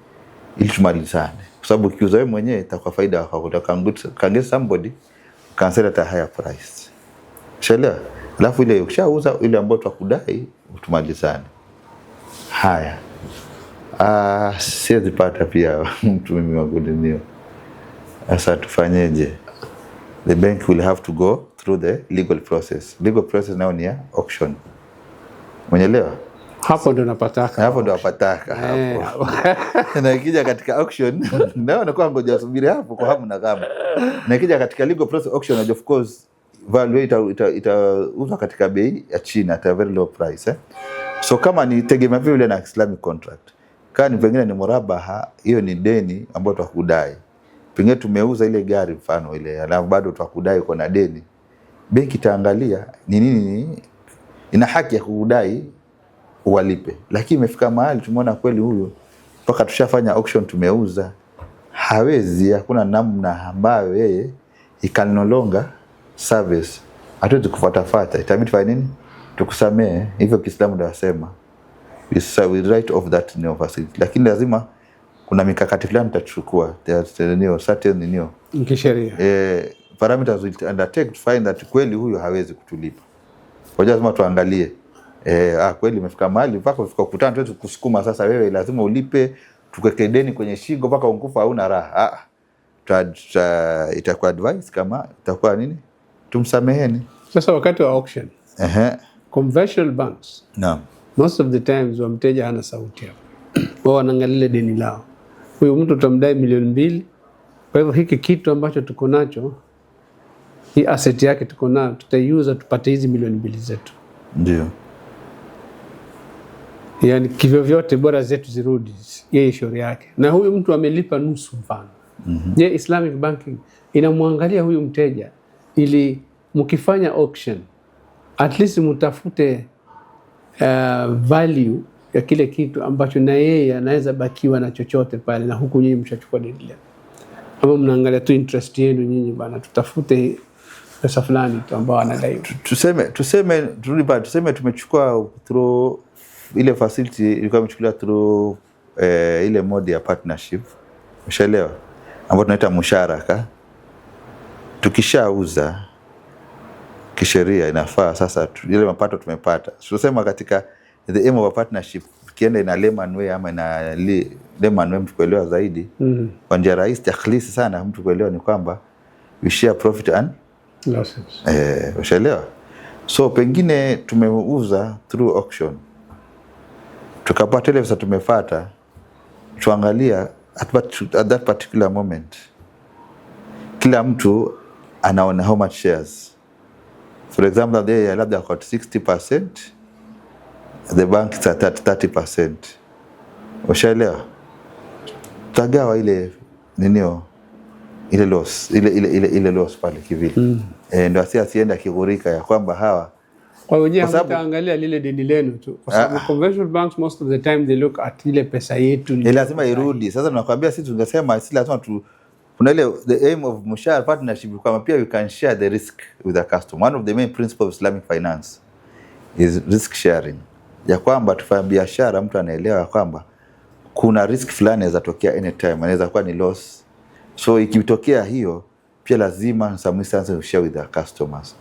A: ili tumalizane. Kwa sababu ukiuza wewe mwenyewe itakuwa faida kwako, can get somebody can sell at a higher price. Shelewa? Alafu ile ukishauza ile ambayo tukudai utumalizane. Haya. Siwezi pata pia mtu mimi wa kudinio. Sasa tufanyeje? The bank will have to go through the legal process. Legal process now ni auction. Umeelewa?
B: Hapo ndo napataka.
A: Hapo ndo napataka hapo. Na ikija katika auction, ndio nakuwa ngoja subiri hapo kwa hamu na kama. Na ikija katika legal process auction, and of course value itauzwa katika bei ya chini at a very low price. So kama ni tegemea vile na Islamic contract. Kama ni pengine ni murabaha, hiyo ni deni ambayo tukudai. Pengine tumeuza ile gari mfano ile, alafu bado tukudai uko na deni. Benki itaangalia ni nini ina haki ya kudai uwalipe. Lakini imefika mahali tumeona kweli huyo mpaka tushafanya auction tumeuza, hawezi, hakuna namna ambayo yeye he can no longer service. Hatuwezi kufuata, itabidi fanya nini? Tukusamee. Hivyo Kiislamu ndio wasema we write off that new facility. Lakini lazima kuna mikakati fulani tutachukua, certain
B: kisheria
A: parameters will undertake to find that kweli huyo hawezi kutulipa. Kwa hiyo lazima tuangalie kweli imefika mahali mpaka ufika kukutana tuweze kusukuma sasa wewe lazima ulipe, tukweke deni kwenye shingo mpaka unkufa hauna raha. Itakuwa advice kama itakuwa nini? Tumsameheni.
B: Sasa wakati wa auction. Conventional banks.
A: Naam.
B: Most of the times wa mteja hana sauti hapo. Wao wanaangalia deni lao. Huyo mtu tutamdai milioni 2. Kwa hivyo hiki kitu ambacho tuko nacho, hii asset yake tuko nayo, tutaiuza tupate hizi milioni 2 zetu.
A: Ndio.
B: Yaani kivyo vyote bora zetu zirudi, yeye shauri yake. Na huyu mtu amelipa nusu mfano. Je, Islamic banking inamwangalia huyu mteja ili mkifanya auction at least mtafute value ya kile kitu ambacho na yeye anaweza bakiwa na chochote pale, na huku nyinyi mshachukua deni lenu. Ama mnaangalia tu interest yenu nyinyi bana, tutafute pesa fulani tu ambao anadai. Tuseme tumechukua through ile facility ilikuwa imechukuliwa through ile mode ya partnership. Umeshaelewa? Ambapo tunaita musharaka. Tukishauza kisheria inafaa sasa ile mapato tumepata. Tunasema katika the aim of a partnership kienda ina layman way ama ina layman way mtu kuelewa zaidi. Kwa njia rahisi takhlisi sana mtu kuelewa ni kwamba we share profit and losses.
A: Umeshaelewa? So pengine tumeuza through auction. Tukapata ile pesa tumepata, tuangalia at that particular moment kila mtu anaona how much shares. For example, they are labda got 60%, the bank is at 30%. Ushaelewa? tutagawa ile ninio ile loss ile loss pale kivile. Ndio asienda kigurika ya kwamba hawa
B: kwa wenyewe mtaangalia lile deni lenu tu, kwa sababu conventional banks most of the time they look at ile pesa yetu
A: lazima irudi. Sasa tunakwambia sisi tungesema sisi lazima kuna ile the aim of Mushar partnership kama pia we can share the risk with the customer. One of the main principles of Islamic finance is risk sharing, ya kwamba tufanye biashara, mtu anaelewa kwamba kuna risk fulani inaweza tokea anytime, inaweza kuwa ni loss. So ikitokea hiyo pia lazima some instances we share with the customers.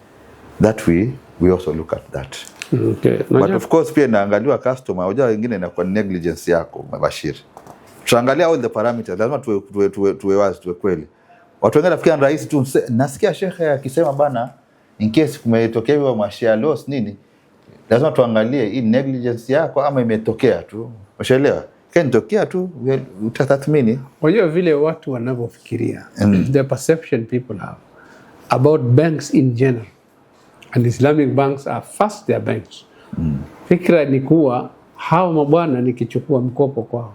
A: That we also look at that.
B: Okay.
A: But of course pia naangaliwa customer, hoja wengine inakuwa negligence yako Bashir. Tuangalia all the parameters, lazima tuwe wazi, tuwe kweli. Watu wengine nafikiri ni rahisi tu, nasikia shekhe akisema bana in case kumetokea hiyo mashare loss nini, lazima tuangalie hii negligence yako ama imetokea tu. Ushaelewa? Kinatokea tu utatathmini.
B: Unajua vile watu wanavyofikiria, the perception people have about banks in general, and Islamic banks are first their banks. Fikra ni kuwa hao mabwana nikichukua mkopo kwao,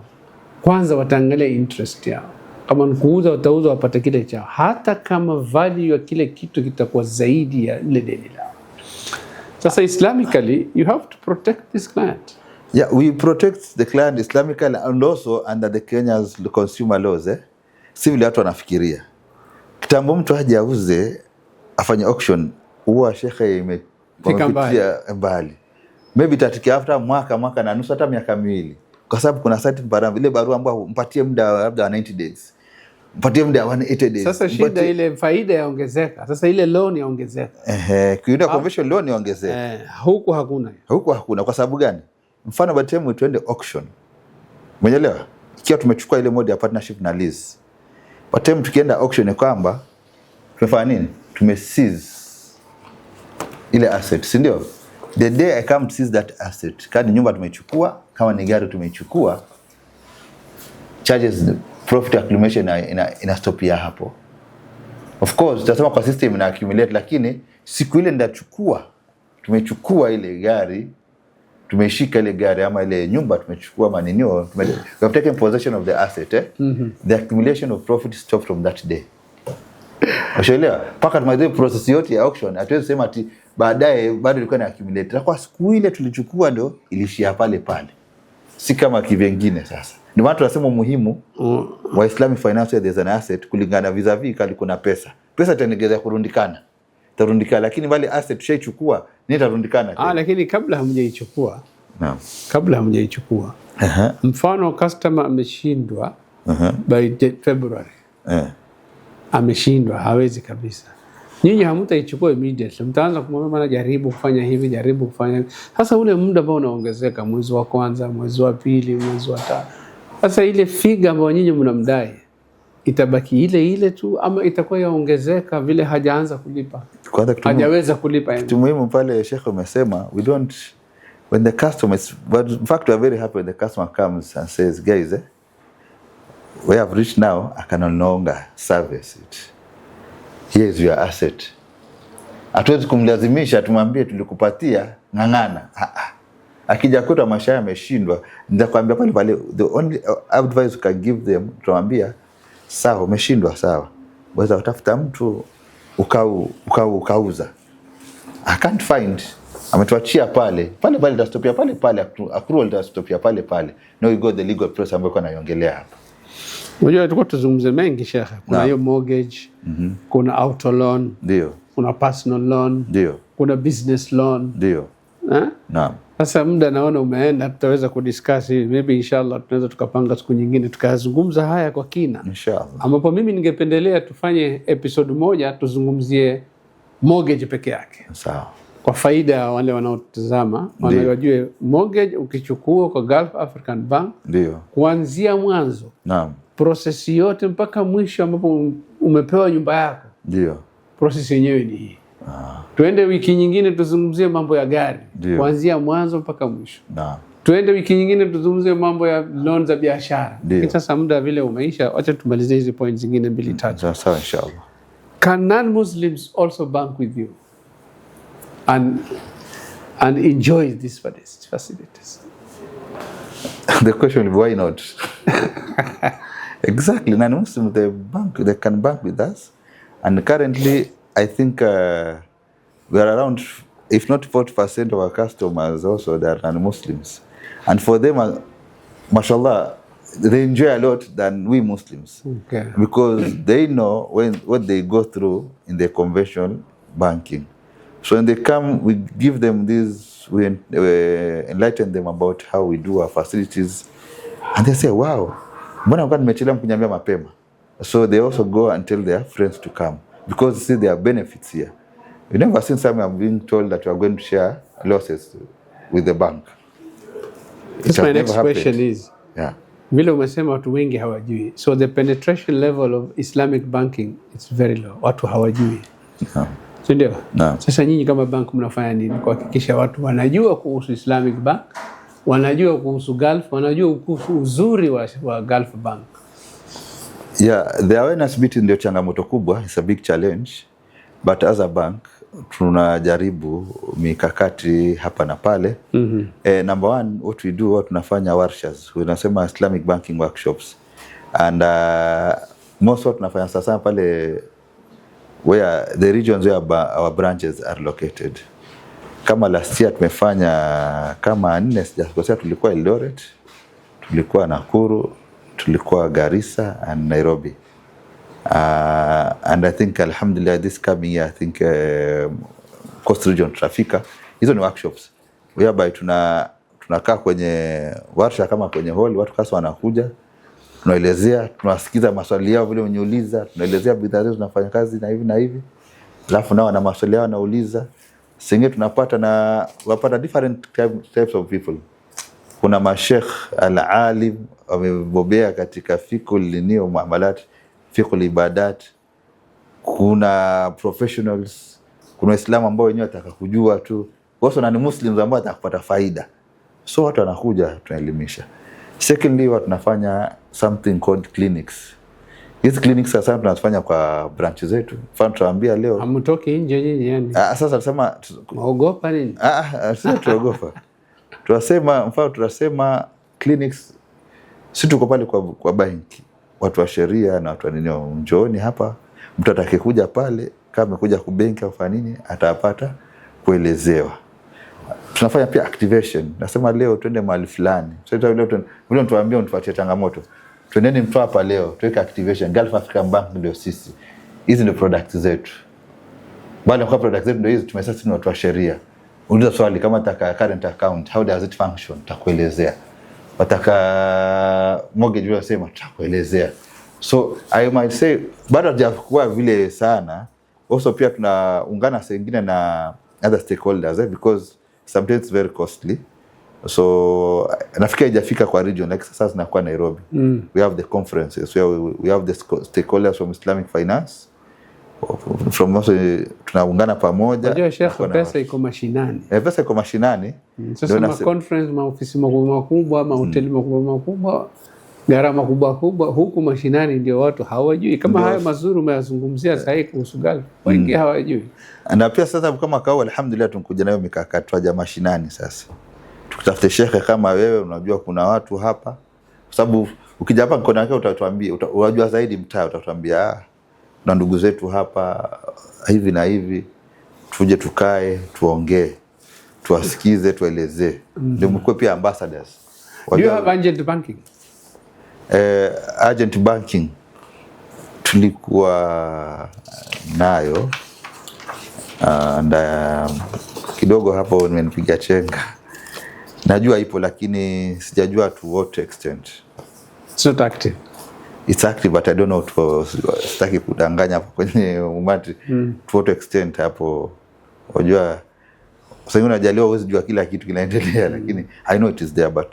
B: kwanza wataangalia interest yao. Kama nikuuza watauza wapate kile chao, hata kama value ya kile kitu kitakuwa zaidi ya ile deni lao. Sasa Islamically you have to protect this client.
A: Yeah, we protect the client Islamically and also under the Kenya's consumer laws. Si vile watu wanafikiria. Kitambo mtu haja auze afanye auction, huwa shekhe imepitia mbali. Maybe tatikia after mwaka na nusu hata miaka miwili. Kwa sababu kuna certain parameters, ile barua ambayo mpatie muda labda 90 days. Mpatie muda 180 days.
B: Sasa shida ile faida yaongezeka. Sasa ile loan yaongezeka.
A: Kiunda conventional loan yaongezeka.
B: Huku hakuna.
A: Huku hakuna. Kwa sababu gani? Mfano batemu tuende auction. Umeelewa? Ikiwa tumechukua ile mode ya partnership na lease. Batemu tukienda auction kwamba tumefanya nini? Tumeseize ile asset, si ndio? The day I come to seize that asset, kama nyumba tumechukua, kama ni gari tumechukua, charges profit accumulation ina stop ya hapo. Of course tutasema kwa system ina accumulate, lakini siku ile ndachukua, tumechukua ile gari, tumeshika ile gari ama ile nyumba tumechukua maninio, we have taken possession of the asset, the accumulation of profit stop from that day. Ushaelewa? Paka tumalize process yote ya auction, hatuwezi sema ati baadaye bado ilikuwa na accumulate. Kwa siku ile tulichukua ndio ilishia pale pale. Si kama kivingine sasa. Ndio maana tunasema muhimu wa Islamic finance there's an asset kulingana vis-a-vis kali kuna pesa. Pesa itaendelea kurundikana. Tarundikana, lakini wale asset tushaichukua ni tarundikana.
B: Lakini kabla hamjaichukua.
A: Naam.
B: Kabla hamjaichukua. Mfano customer ameshindwa by February. Ameshindwa, hawezi kabisa. Nyinyi hamtaichukua immediately. Mtaanza kumwambia bana jaribu kufanya hivi, jaribu kufanya hivi. Sasa ule muda ambao unaongezeka mwezi wa kwanza, mwezi wa pili, mwezi wa tatu. Sasa ile figa ambayo nyinyi mnamdai itabaki ile ile tu ama itakuwa yaongezeka vile hajaanza kulipa? Hajaweza kulipa.
A: Kitu muhimu pale Sheikh umesema, we don't, when the customer is, but in fact we are very happy when the customer comes and says, guys, we have reached now, I can no longer service it. Here is your asset. Hatuwezi kumlazimisha tumwambie tulikupatia ngangana. Akija kuta mashaya ameshindwa, nitakwambia pale pale, the only advice you can give them, tumwambia sawa umeshindwa sawa. Waweza utafuta mtu ukauza. I can't find. Ametuachia pale itastopia pale, accrual itastopia pale. No, you got the legal process ambayo kuna naiongelea hapa.
B: Unajua tulikuwa tuzungumze mengi Sheikh. Kuna hiyo mortgage, kuna auto loan,
A: ndio.
B: Kuna personal loan,
A: ndio.
B: Kuna business loan,
A: ndio. Naam.
B: Sasa muda naona umeenda, tutaweza kudiscuss maybe inshallah tunaweza tukapanga siku nyingine tukazungumza haya kwa kina.
A: Inshallah.
B: Ambapo mimi ningependelea tufanye episode moja tuzungumzie mortgage peke yake.
A: Sawa.
B: Kwa faida ya wale wanaotazama, wanajue mortgage ukichukua kwa Gulf African Bank,
A: ndio.
B: Kuanzia mwanzo.
A: Naam.
B: Process yote mpaka mwisho ambapo umepewa nyumba yako.
A: Ndio.
B: Process yenyewe ni hii. Tuende wiki nyingine tuzungumzie mambo ya gari. Kuanzia mwanzo mpaka mwisho.
A: Naam.
B: Tuende wiki nyingine tuzungumzie mambo ya loan za biashara. Sasa muda vile umeisha, acha tumalize hizi points zingine 2-3.
A: Sawa inshallah.
B: Can non-Muslims also bank with you and enjoy these facilities?
A: The question is why not? Exactly. Non-Muslims, they can bank with us. And currently, I think we are around, if not 40% of our customers also, they are non-Muslims. And for them, mashallah, they enjoy a lot than we Muslims.
B: Okay.
A: Because they know what they go through in the conventional banking. So when they come, we give them this, we enlighten them about how we do our facilities. And they say, wow, mbona wakati nimechelewa mkuniambia mapema? So they also go and tell their friends to come. Because see, there are benefits here. You never seen someone being told that you are going to share losses with the bank.
B: That's my next question is,
A: yeah.
B: Vile umesema watu wengi hawajui. So the penetration level of Islamic banking is very low. Watu hawajui.
A: No.
B: So ndio?
A: No.
B: Sasa nyinyi kama bank mnafanya nini kuhakikisha watu wanajua kuhusu Islamic bank, wanajua kuhusu Gulf, wanajua kuhusu uzuri wa Gulf Bank?
A: Yeah, the awareness bit ndio changamoto kubwa, it's a big challenge. But as a bank, tunajaribu mikakati hapa na pale. Number one, what we do, tunafanya warshas. Tunasema Islamic banking workshops. And most what tunafanya sasa pale where the regions where our branches are located. Kama last year tumefanya kama 4, sijakosea, tulikuwa Eldoret, tulikuwa Nakuru, tulikuwa Garissa and Nairobi. And I think alhamdulillah this coming year, I think Coast Region Trafika, hizo ni workshops whereby tunakaa kwenye warsha kama kwenye hall, watu kasa wanakuja, tunaelezea, tunasikiza maswali yao vile uniuliza, tunaelezea bidhaa zetu tunafanya kazi na hivi na hivi, alafu nao na maswali yao wanauliza. Singine tunapata different types of people. Kuna mashekh al-alim wamebobea katika fiqh linio muamalat, fiqh ibadat. Kuna professionals, kuna Waislamu ambao wenyewe wataka kujua tu, wao ni Muslims ambao watakupata faida. So watu wanakuja, tunaelimisha. Secondly, watu tunafanya something called clinics. Hizi clinics sasa tunafanya kwa branches zetu. Mfano tunaambia leo
B: hamtoki nje nyinyi yani.
A: Sasa tunasema
B: maogopa nini?
A: Sisi tuogopa. Tunasema mfano tunasema clinics, si tuko pale kwa banki. Watu wa sheria na watu wanini njooni hapa. Mtu atakayekuja pale kama amekuja ku benki au fanya nini atapata kuelezewa. Tunafanya pia activation. Nasema leo twende mahali fulani. Sasa leo vile tuambie unipatie changamoto. Twendeni mtu hapa leo, tuweke activation. Gulf African Bank ndio sisi. Hizi ndio products zetu. Baada kwa products zetu ndio hizi tumesasa ni watu wa sheria. Uliza swali kama taka current account, how does it function? Takuelezea. Wataka mortgage vile sema takuelezea. So I might say bado hajakuwa vile sana. Also pia tunaungana sengine na other stakeholders because sometimes it's very costly. So nafikiri haijafika kwa region like sasa zinakuwa Nairobi. We have the conferences where we have the stakeholders from Islamic finance. From also tunaungana pamoja.
B: Unajua Sheikh, pesa iko mashinani.
A: Pesa iko mashinani.
B: Sasa ma conference, maofisi makubwa, mahoteli makubwa, gharama kubwa huku mashinani ndio watu hawajui. Kama haya mazuri umeyazungumzia sasa kuhusu Gulf, wengi hawajui.
A: Na pia sasa kama kao alhamdulillah tunakuja nayo mikakati ya mashinani sasa. Tukitafute shekhe kama wewe unajua kuna watu hapa. Kwa sababu ukija hapa mkono wake utatuambia, unajua zaidi mtaa utatuambia na ndugu zetu hapa hivi na hivi, tuje tukae tuongee, tuwasikize, tuelezee. Ndio mkwe pia ambassadors.
B: Do you have agent banking?
A: Agent banking tulikuwa nayo and kidogo hapo nimenipiga chenga. Najua ipo lakini sijajua to what extent.
B: It's not active.
A: It's active but I don't know to sitaki kudanganya hapo kwenye umati to what extent hapo. Unajua sasa unajaliwa uweze jua kila kitu kinaendelea lakini I know it is there but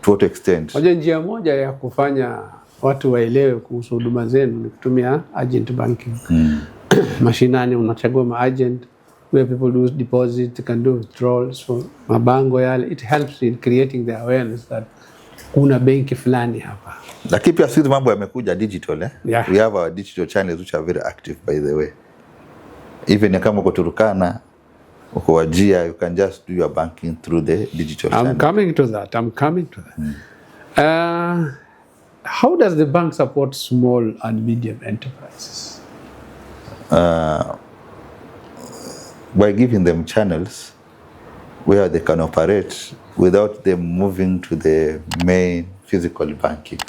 A: to what extent.
B: Unajua njia moja ya kufanya watu waelewe kuhusu huduma zenu ni kutumia agent banking. Mashinani unachagua ma-agent where people do deposit, can do withdrawals for mabango yale. It helps in creating the awareness that kuna benki fulani hapa.
A: Lakini pia sisi mambo yamekuja digital
B: Yeah.
A: We have our digital channels which are very active by the way. Even kama uko Turkana, uko Wajia, you can just do your banking through the digital channel.
B: I'm coming to that. how does the bank support small and medium enterprises?
A: By giving them channels where they can operate without them moving to the main physical banking.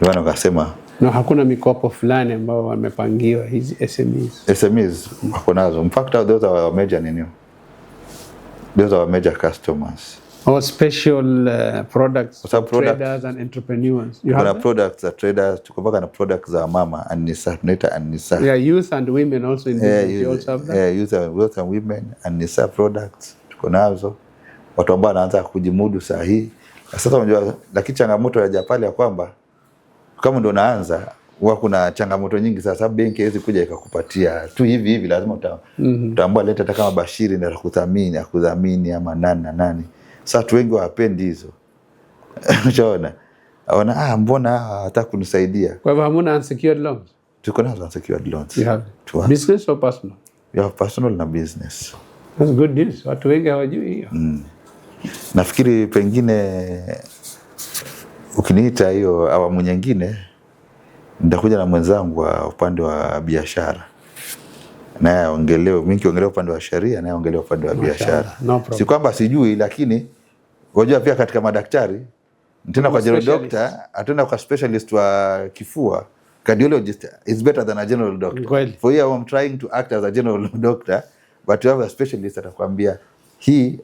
A: Ndio wakasema
B: no, hakuna mikopo fulani ambao wamepangiwa hizi SMEs.
A: SMEs wako nazo. In fact, those are our major those are our major customers.
B: Or special products for traders and entrepreneurs. You have
A: products that traders, tukopaka na products za mama and Nisa, and Nisa.
B: Yeah, youth and women also in business. You also have that?
A: Yeah, youth and women and Nisa products tuko nazo. Watu ambao wanaanza kujimudu saa hii. Sasa unajua lakini changamoto ya Japani ya kwamba kama ndo naanza huwa kuna changamoto nyingi. Sasa benki hizi kuja ikakupatia tu hivi lazima utaambia leta hata kama Bashiri ndio akudhamini ama nani. Sasa watu wengi hawapendi hizo. Unaona? Wana mbona hata kunisaidia.
B: Kwa hivyo hamuna unsecured loans?
A: Tuko nazo unsecured loans.
B: You have business or personal?
A: You have personal na business.
B: That's good news. Watu wengi hawajui hiyo.
A: Nafikiri pengine ukiniita hiyo awamu nyingine nitakuja na mwenzangu wa upande wa biashara. Na mimi kiongelea upande wa sheria na ongelea upande wa biashara.
B: No,
A: si kwamba sijui, lakini wajua pia katika madaktari tena kwa general doctor, atenda kwa specialist wa kifua, cardiologist is better than a general doctor.
B: Kweli.
A: For here I'm trying to act as a general doctor, but you have a specialist atakwambia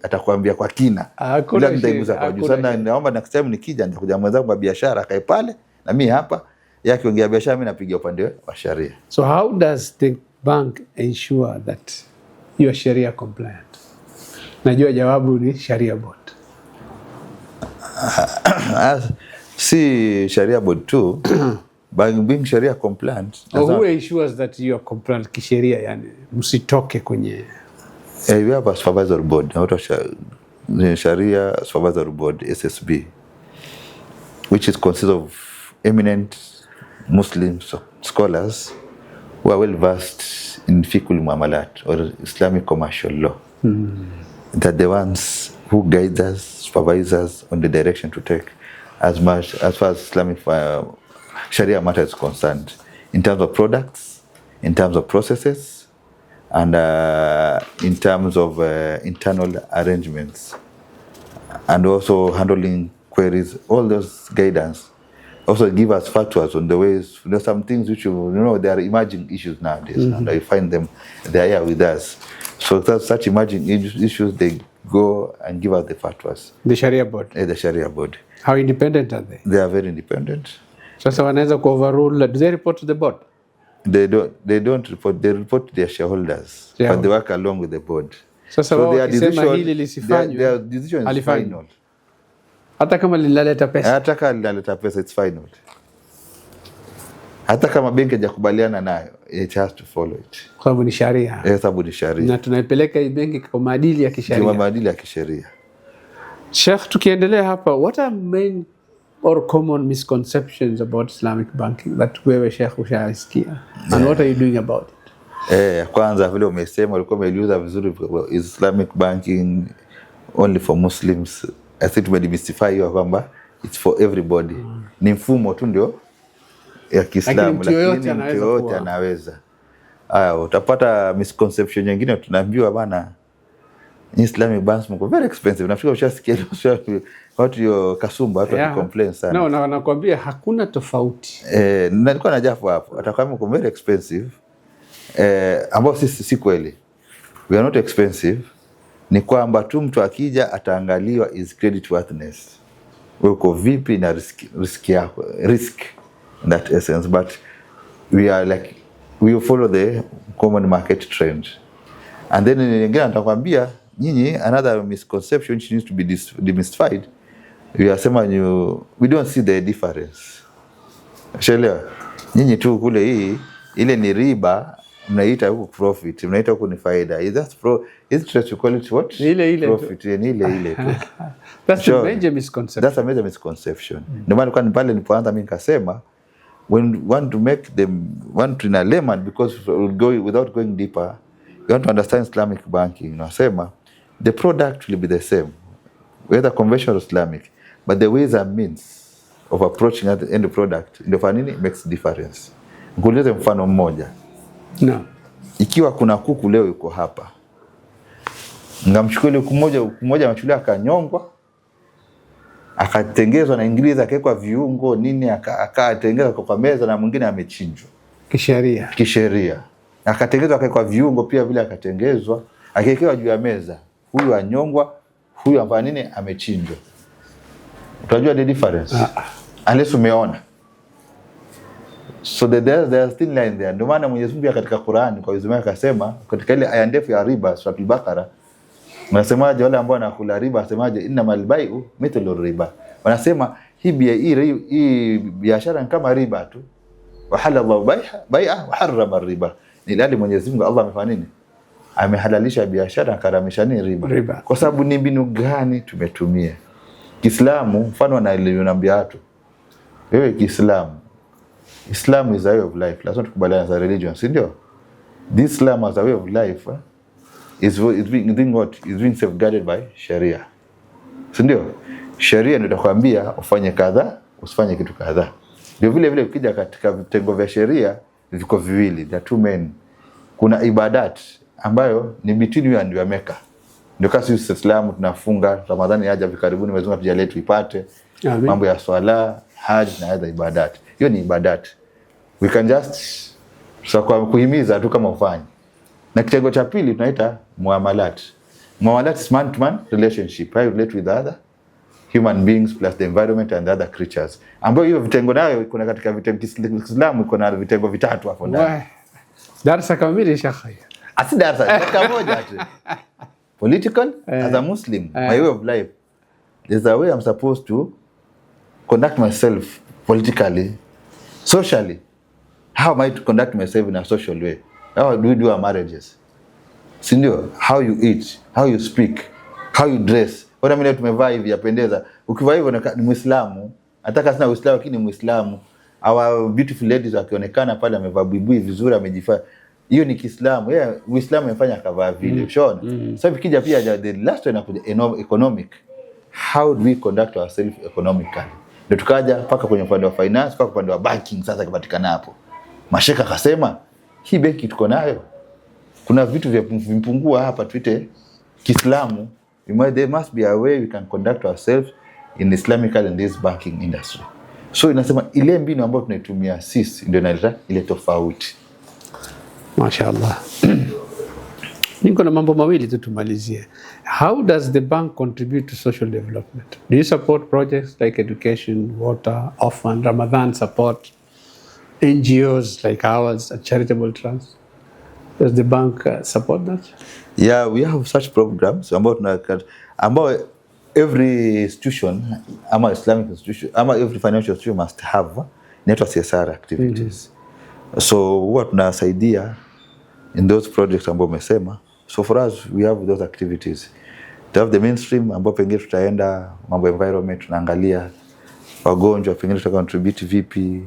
A: atakwambia kwa kina. Bila nitaiguza kwa juu sana. Naomba next time nikija nitakuja mwenzangu wa biashara akae pale na mimi hapa, yake ongea biashara mimi napiga upande wa sheria.
B: So how does the bank ensure that you are Sharia compliant? Najua jawabu ni Sharia board.
A: Si Sharia board too, but being Sharia compliant.
B: Who ensures that you are compliant kisheria, yani msitoke kwenye
A: we have a supervisory board, Sharia Supervisory Board, SSB, which is consists of eminent Muslim scholars who are well versed in fiqh al-muamalat or Islamic commercial law. That the ones who guide us, supervise us on the direction to take as far as Islamic Sharia matter is concerned, in terms of products, in terms of processes, and in terms of internal arrangements, and also handling queries. All those guidance also give us fatwas on the ways. Some things which there are emerging issues nowadays, and I find them they are here with us. So such emerging issues, they go and give us the fatwas.
B: The Sharia board.
A: The Sharia board.
B: How independent are they?
A: They are very independent.
B: Sasa wanaweza overrule. Do they report to the board?
A: They don't report. They report to their shareholders, but they work along with the board.
B: Sasa their decision
A: is final.
B: Hata kama linaleta pesa.
A: Hata kama linaleta pesa, it's final. Hata kama benki hajakubaliana nayo, it has to follow it.
B: Kwa sababu ni sharia.
A: Sababu ni sharia.
B: Na tunaipeleka hii benki kwa maadili ya kisheria.
A: Kwa maadili ya kisheria.
B: Sheikh, tukiendelea hapa, what are main or common misconceptions about Islamic banking that wewe Sheikh ushaisikia? And what are you doing about it?
A: Kwanza vile umesema ulikuwa umeliuza vizuri, Islamic banking only for Muslims. I think tumedemystify hiyo kwamba it's for everybody. Ni mfumo tu ndio ya Kiislamu, lakini mtu yote anaweza. Utapata misconception nyingine tunaambiwa bana Islamic banks mko very expensive. Nafikiri ushasikia watu yo Kasumba watu complain sana.
B: No, nakwambia hakuna tofauti.
A: Nilikuwa najafu hapo. Atakwambia mko very expensive. Ambao sisi si kweli. We are not expensive. Ni kwamba tu mtu akija ataangaliwa is credit worthiness. Wewe uko vipi na risk yako, risk in that essence, but we are like we follow the common market trend. And then nyingine nitakwambia nyinyi another misconception which needs to be demystified. We are saying we don't see the difference. Shelewa nyinyi tu kule hii ile ni riba mnaita huko profit, mnaita huko ni faida. Is that interest you call it what?
B: Ile
A: profit ni ile tu.
B: That's a major misconception.
A: That's a major misconception. Ndio maana kwa pale nilipoanza mimi nikasema when you want to make them want in a layman, because we'll go without going deeper, you want to understand Islamic banking. Nasema the product will be the same, whether conventional or Islamic, but the ways and means of approaching at the end product ndio fanya nini makes difference. Nikueleze mfano mmoja.
B: No.
A: Ikiwa kuna kuku leo yuko hapa, ngamchukua ile kuku mmoja anachukuliwa akanyongwa, akatengezwa na Ingereza, akawekwa viungo nini, akatengezwa kwa meza, na mwingine amechinjwa kisheria, akatengezwa akawekwa viungo pia vile, akatengezwa akawekewa juu ya meza, huyu anyongwa, huyu afanya nini, amechinjwa. Utajua the difference unless umeona. So there's thin line there. Ndio maana Mwenyezi Mungu katika Qur'an kwa uzima akasema katika ile aya ndefu ya riba sura al-Baqara, wanasemaje wale ambao wanakula riba, wasemaje innamal bai'u mithlu riba. Wanasema hii biashara ni kama riba tu. Wa halallahu bai'a wa harrama riba. Ni ile Mwenyezi Mungu Allah amefanya nini? Amehalalisha biashara, akaramisha nini riba. Kwa sababu ni mbinu gani tumetumia? Kiislamu mfano ananiambia watu, wewe Kiislamu, Islam is a way of life. Lazima tukubaliane za religion, si ndio? This Islam as a way of life is being safeguarded by Sharia. Si ndio? Sharia ndio itakwambia ufanye kadha, usifanye kitu kadha. Ndio vile ukija katika vitengo vya sheria viko viwili, the two men. Kuna ibadat ambayo ni between you and your maker. Ndio kasi Uislamu tunafunga, Ramadhani yaja karibuni, mwezi tujalie tuipate. Mambo ya swala, haji na hadha ibadat. Hiyo ni ibadat. We can just kwa kuhimiza tu kama ufanye. Na kitengo cha pili tunaita muamalat. Muamalat is man to man relationship. How you relate with other human beings plus the environment and the other creatures. Ambayo hiyo vitengo nayo kuna katika vitengo Kiislamu kuna vitengo vitatu hapo ndani.
B: Darasa kamili shekhi.
A: Asi darasa moja tu. Political as a Muslim, my way of life. There's a way I'm supposed to conduct myself politically, socially. How am I to conduct myself in a social way? How do we do our marriages? Sindio? How you eat, how you speak, how you dress. Wana mimi tumevaa hivi yapendeza. Ukivaa hivyo ni Muislamu, ataka sana Uislamu lakini Muislamu. Our beautiful ladies wakionekana pale amevaa buibui vizuri, amejifaa. Hiyo ni Kiislamu. Yeah, Uislamu umefanya kavaa vile. Unaona? Sasa vikija pia the last one inakuja economic. How do we conduct ourselves economically? Ndio tukaja paka kwenye upande wa finance, paka upande wa banking sasa kipatikana hapo. Masheka akasema, hii benki tuko nayo, kuna vitu vya vipungua hapa tuite Kiislamu. There must be a way we can conduct ourselves in Islamical and this banking industry. So inasema ile mbinu ambayo tunaitumia sisi ndio inaleta ile tofauti.
B: Mashaallah. Niko na mambo mawili tu tumalizie. How does the bank contribute to social development? Do you support projects like education, water, orphan, Ramadan support, NGOs like ours, a charitable trust? Does the bank support that?
A: Yeah, we have such programs about every institution, Islamic institution, every financial institution must have network CSR activities. So what tunasaidia in those projects ambao umesema. So for us we have those activities. To have the mainstream ambao pengine tutaenda mambo environment, tunaangalia wagonjwa pengine tuta contribute vipi.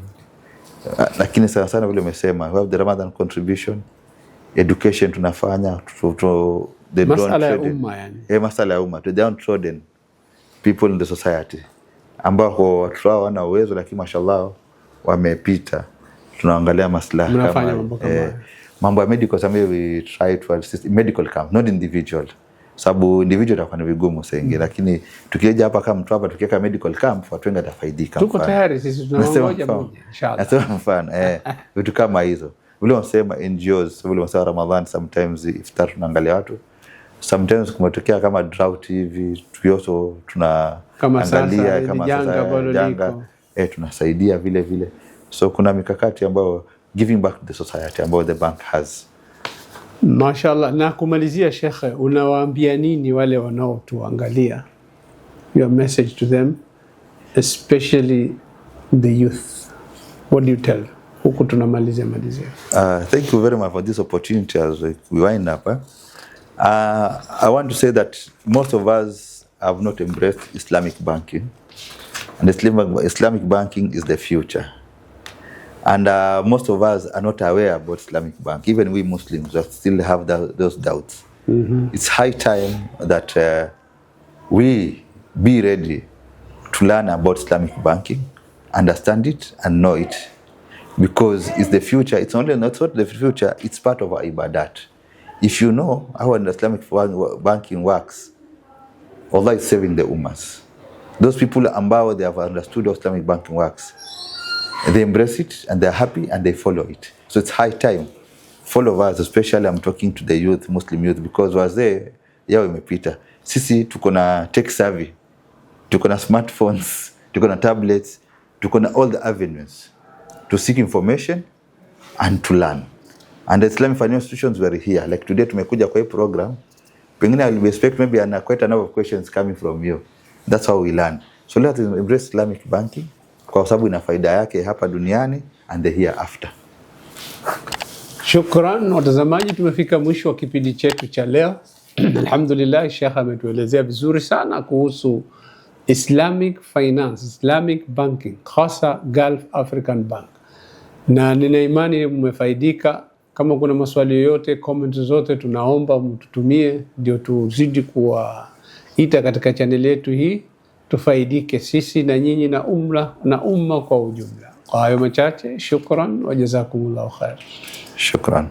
A: Lakini sana vile umesema, we have the Ramadan contribution, education tunafanya to the
B: masala ya umma yani.
A: Masala ya umma to the downtrodden people in the society ambao watu wao wana uwezo lakini mashallah wamepita. Tunaangalia maslaha kama mambo ya medical, somewhere we try to assist medical camp, not individual. Sababu individual itakuwa ni vigumu sengi, lakini tukija hapa kama mtu hapa tukiweka medical camp watu wengi watafaidika.
B: Tuko tayari sisi tunaongoja moja inshallah.
A: Nasema mfano vitu kama hizo. Ule unasema NGOs, ule unasema Ramadan sometimes iftar tunaangalia watu. Sometimes kumetokea kama drought hivi, tuyoso tunaangalia kama janga tunasaidia vile. So kuna mikakati ambayo giving back to the society ambayo the bank has.
B: Mashallah. Na kumalizia Sheikh, unawaambia nini wale wanaotuangalia? Your message to them, especially the youth. What do you tell? Huku tunamalizia.
A: Thank you very much for this opportunity as we wind up. I want to say that most of us have not embraced Islamic banking. And Islamic banking is the future. And most of us are not aware about Islamic bank. Even we Muslims still have those doubts. It's high time that we be ready to learn about Islamic banking, understand it and know it, because it's the future. It's only not the future, it's part of our ibadat. If you know how an Islamic banking works, Allah is saving the ummas. Those people ambao they have understood how Islamic banking works, they embrace it and they're happy and they follow it. So it's high time all of us, especially I'm talking to the youth, Muslim youth, because wazee yao imepita. Sisi tuko na tech savvy, tuko na smartphones, tuko na tablets, tuko na all the avenues to seek information and to learn. And the Islamic financial institutions were here. Like today tumekuja kwa hii program, pengine I will expect maybe quite a number of questions coming from you. That's how we learn. So let us embrace Islamic banking kwa sababu ina faida yake hapa duniani and the hereafter.
B: Shukran watazamaji, tumefika mwisho wa kipindi chetu cha leo. Alhamdulillah, Sheikh ametuelezea vizuri sana kuhusu Islamic finance, Islamic banking, hasa Gulf African Bank. Na nina imani mmefaidika. Kama kuna maswali yoyote, comments zote, tunaomba mtutumie ndio tuzidi kuwaita katika channel yetu hii, tufaidike sisi na nyinyi na umma kwa ujumla. Kwa hayo machache, shukran wa jazakumullahu khair.
A: Shukran.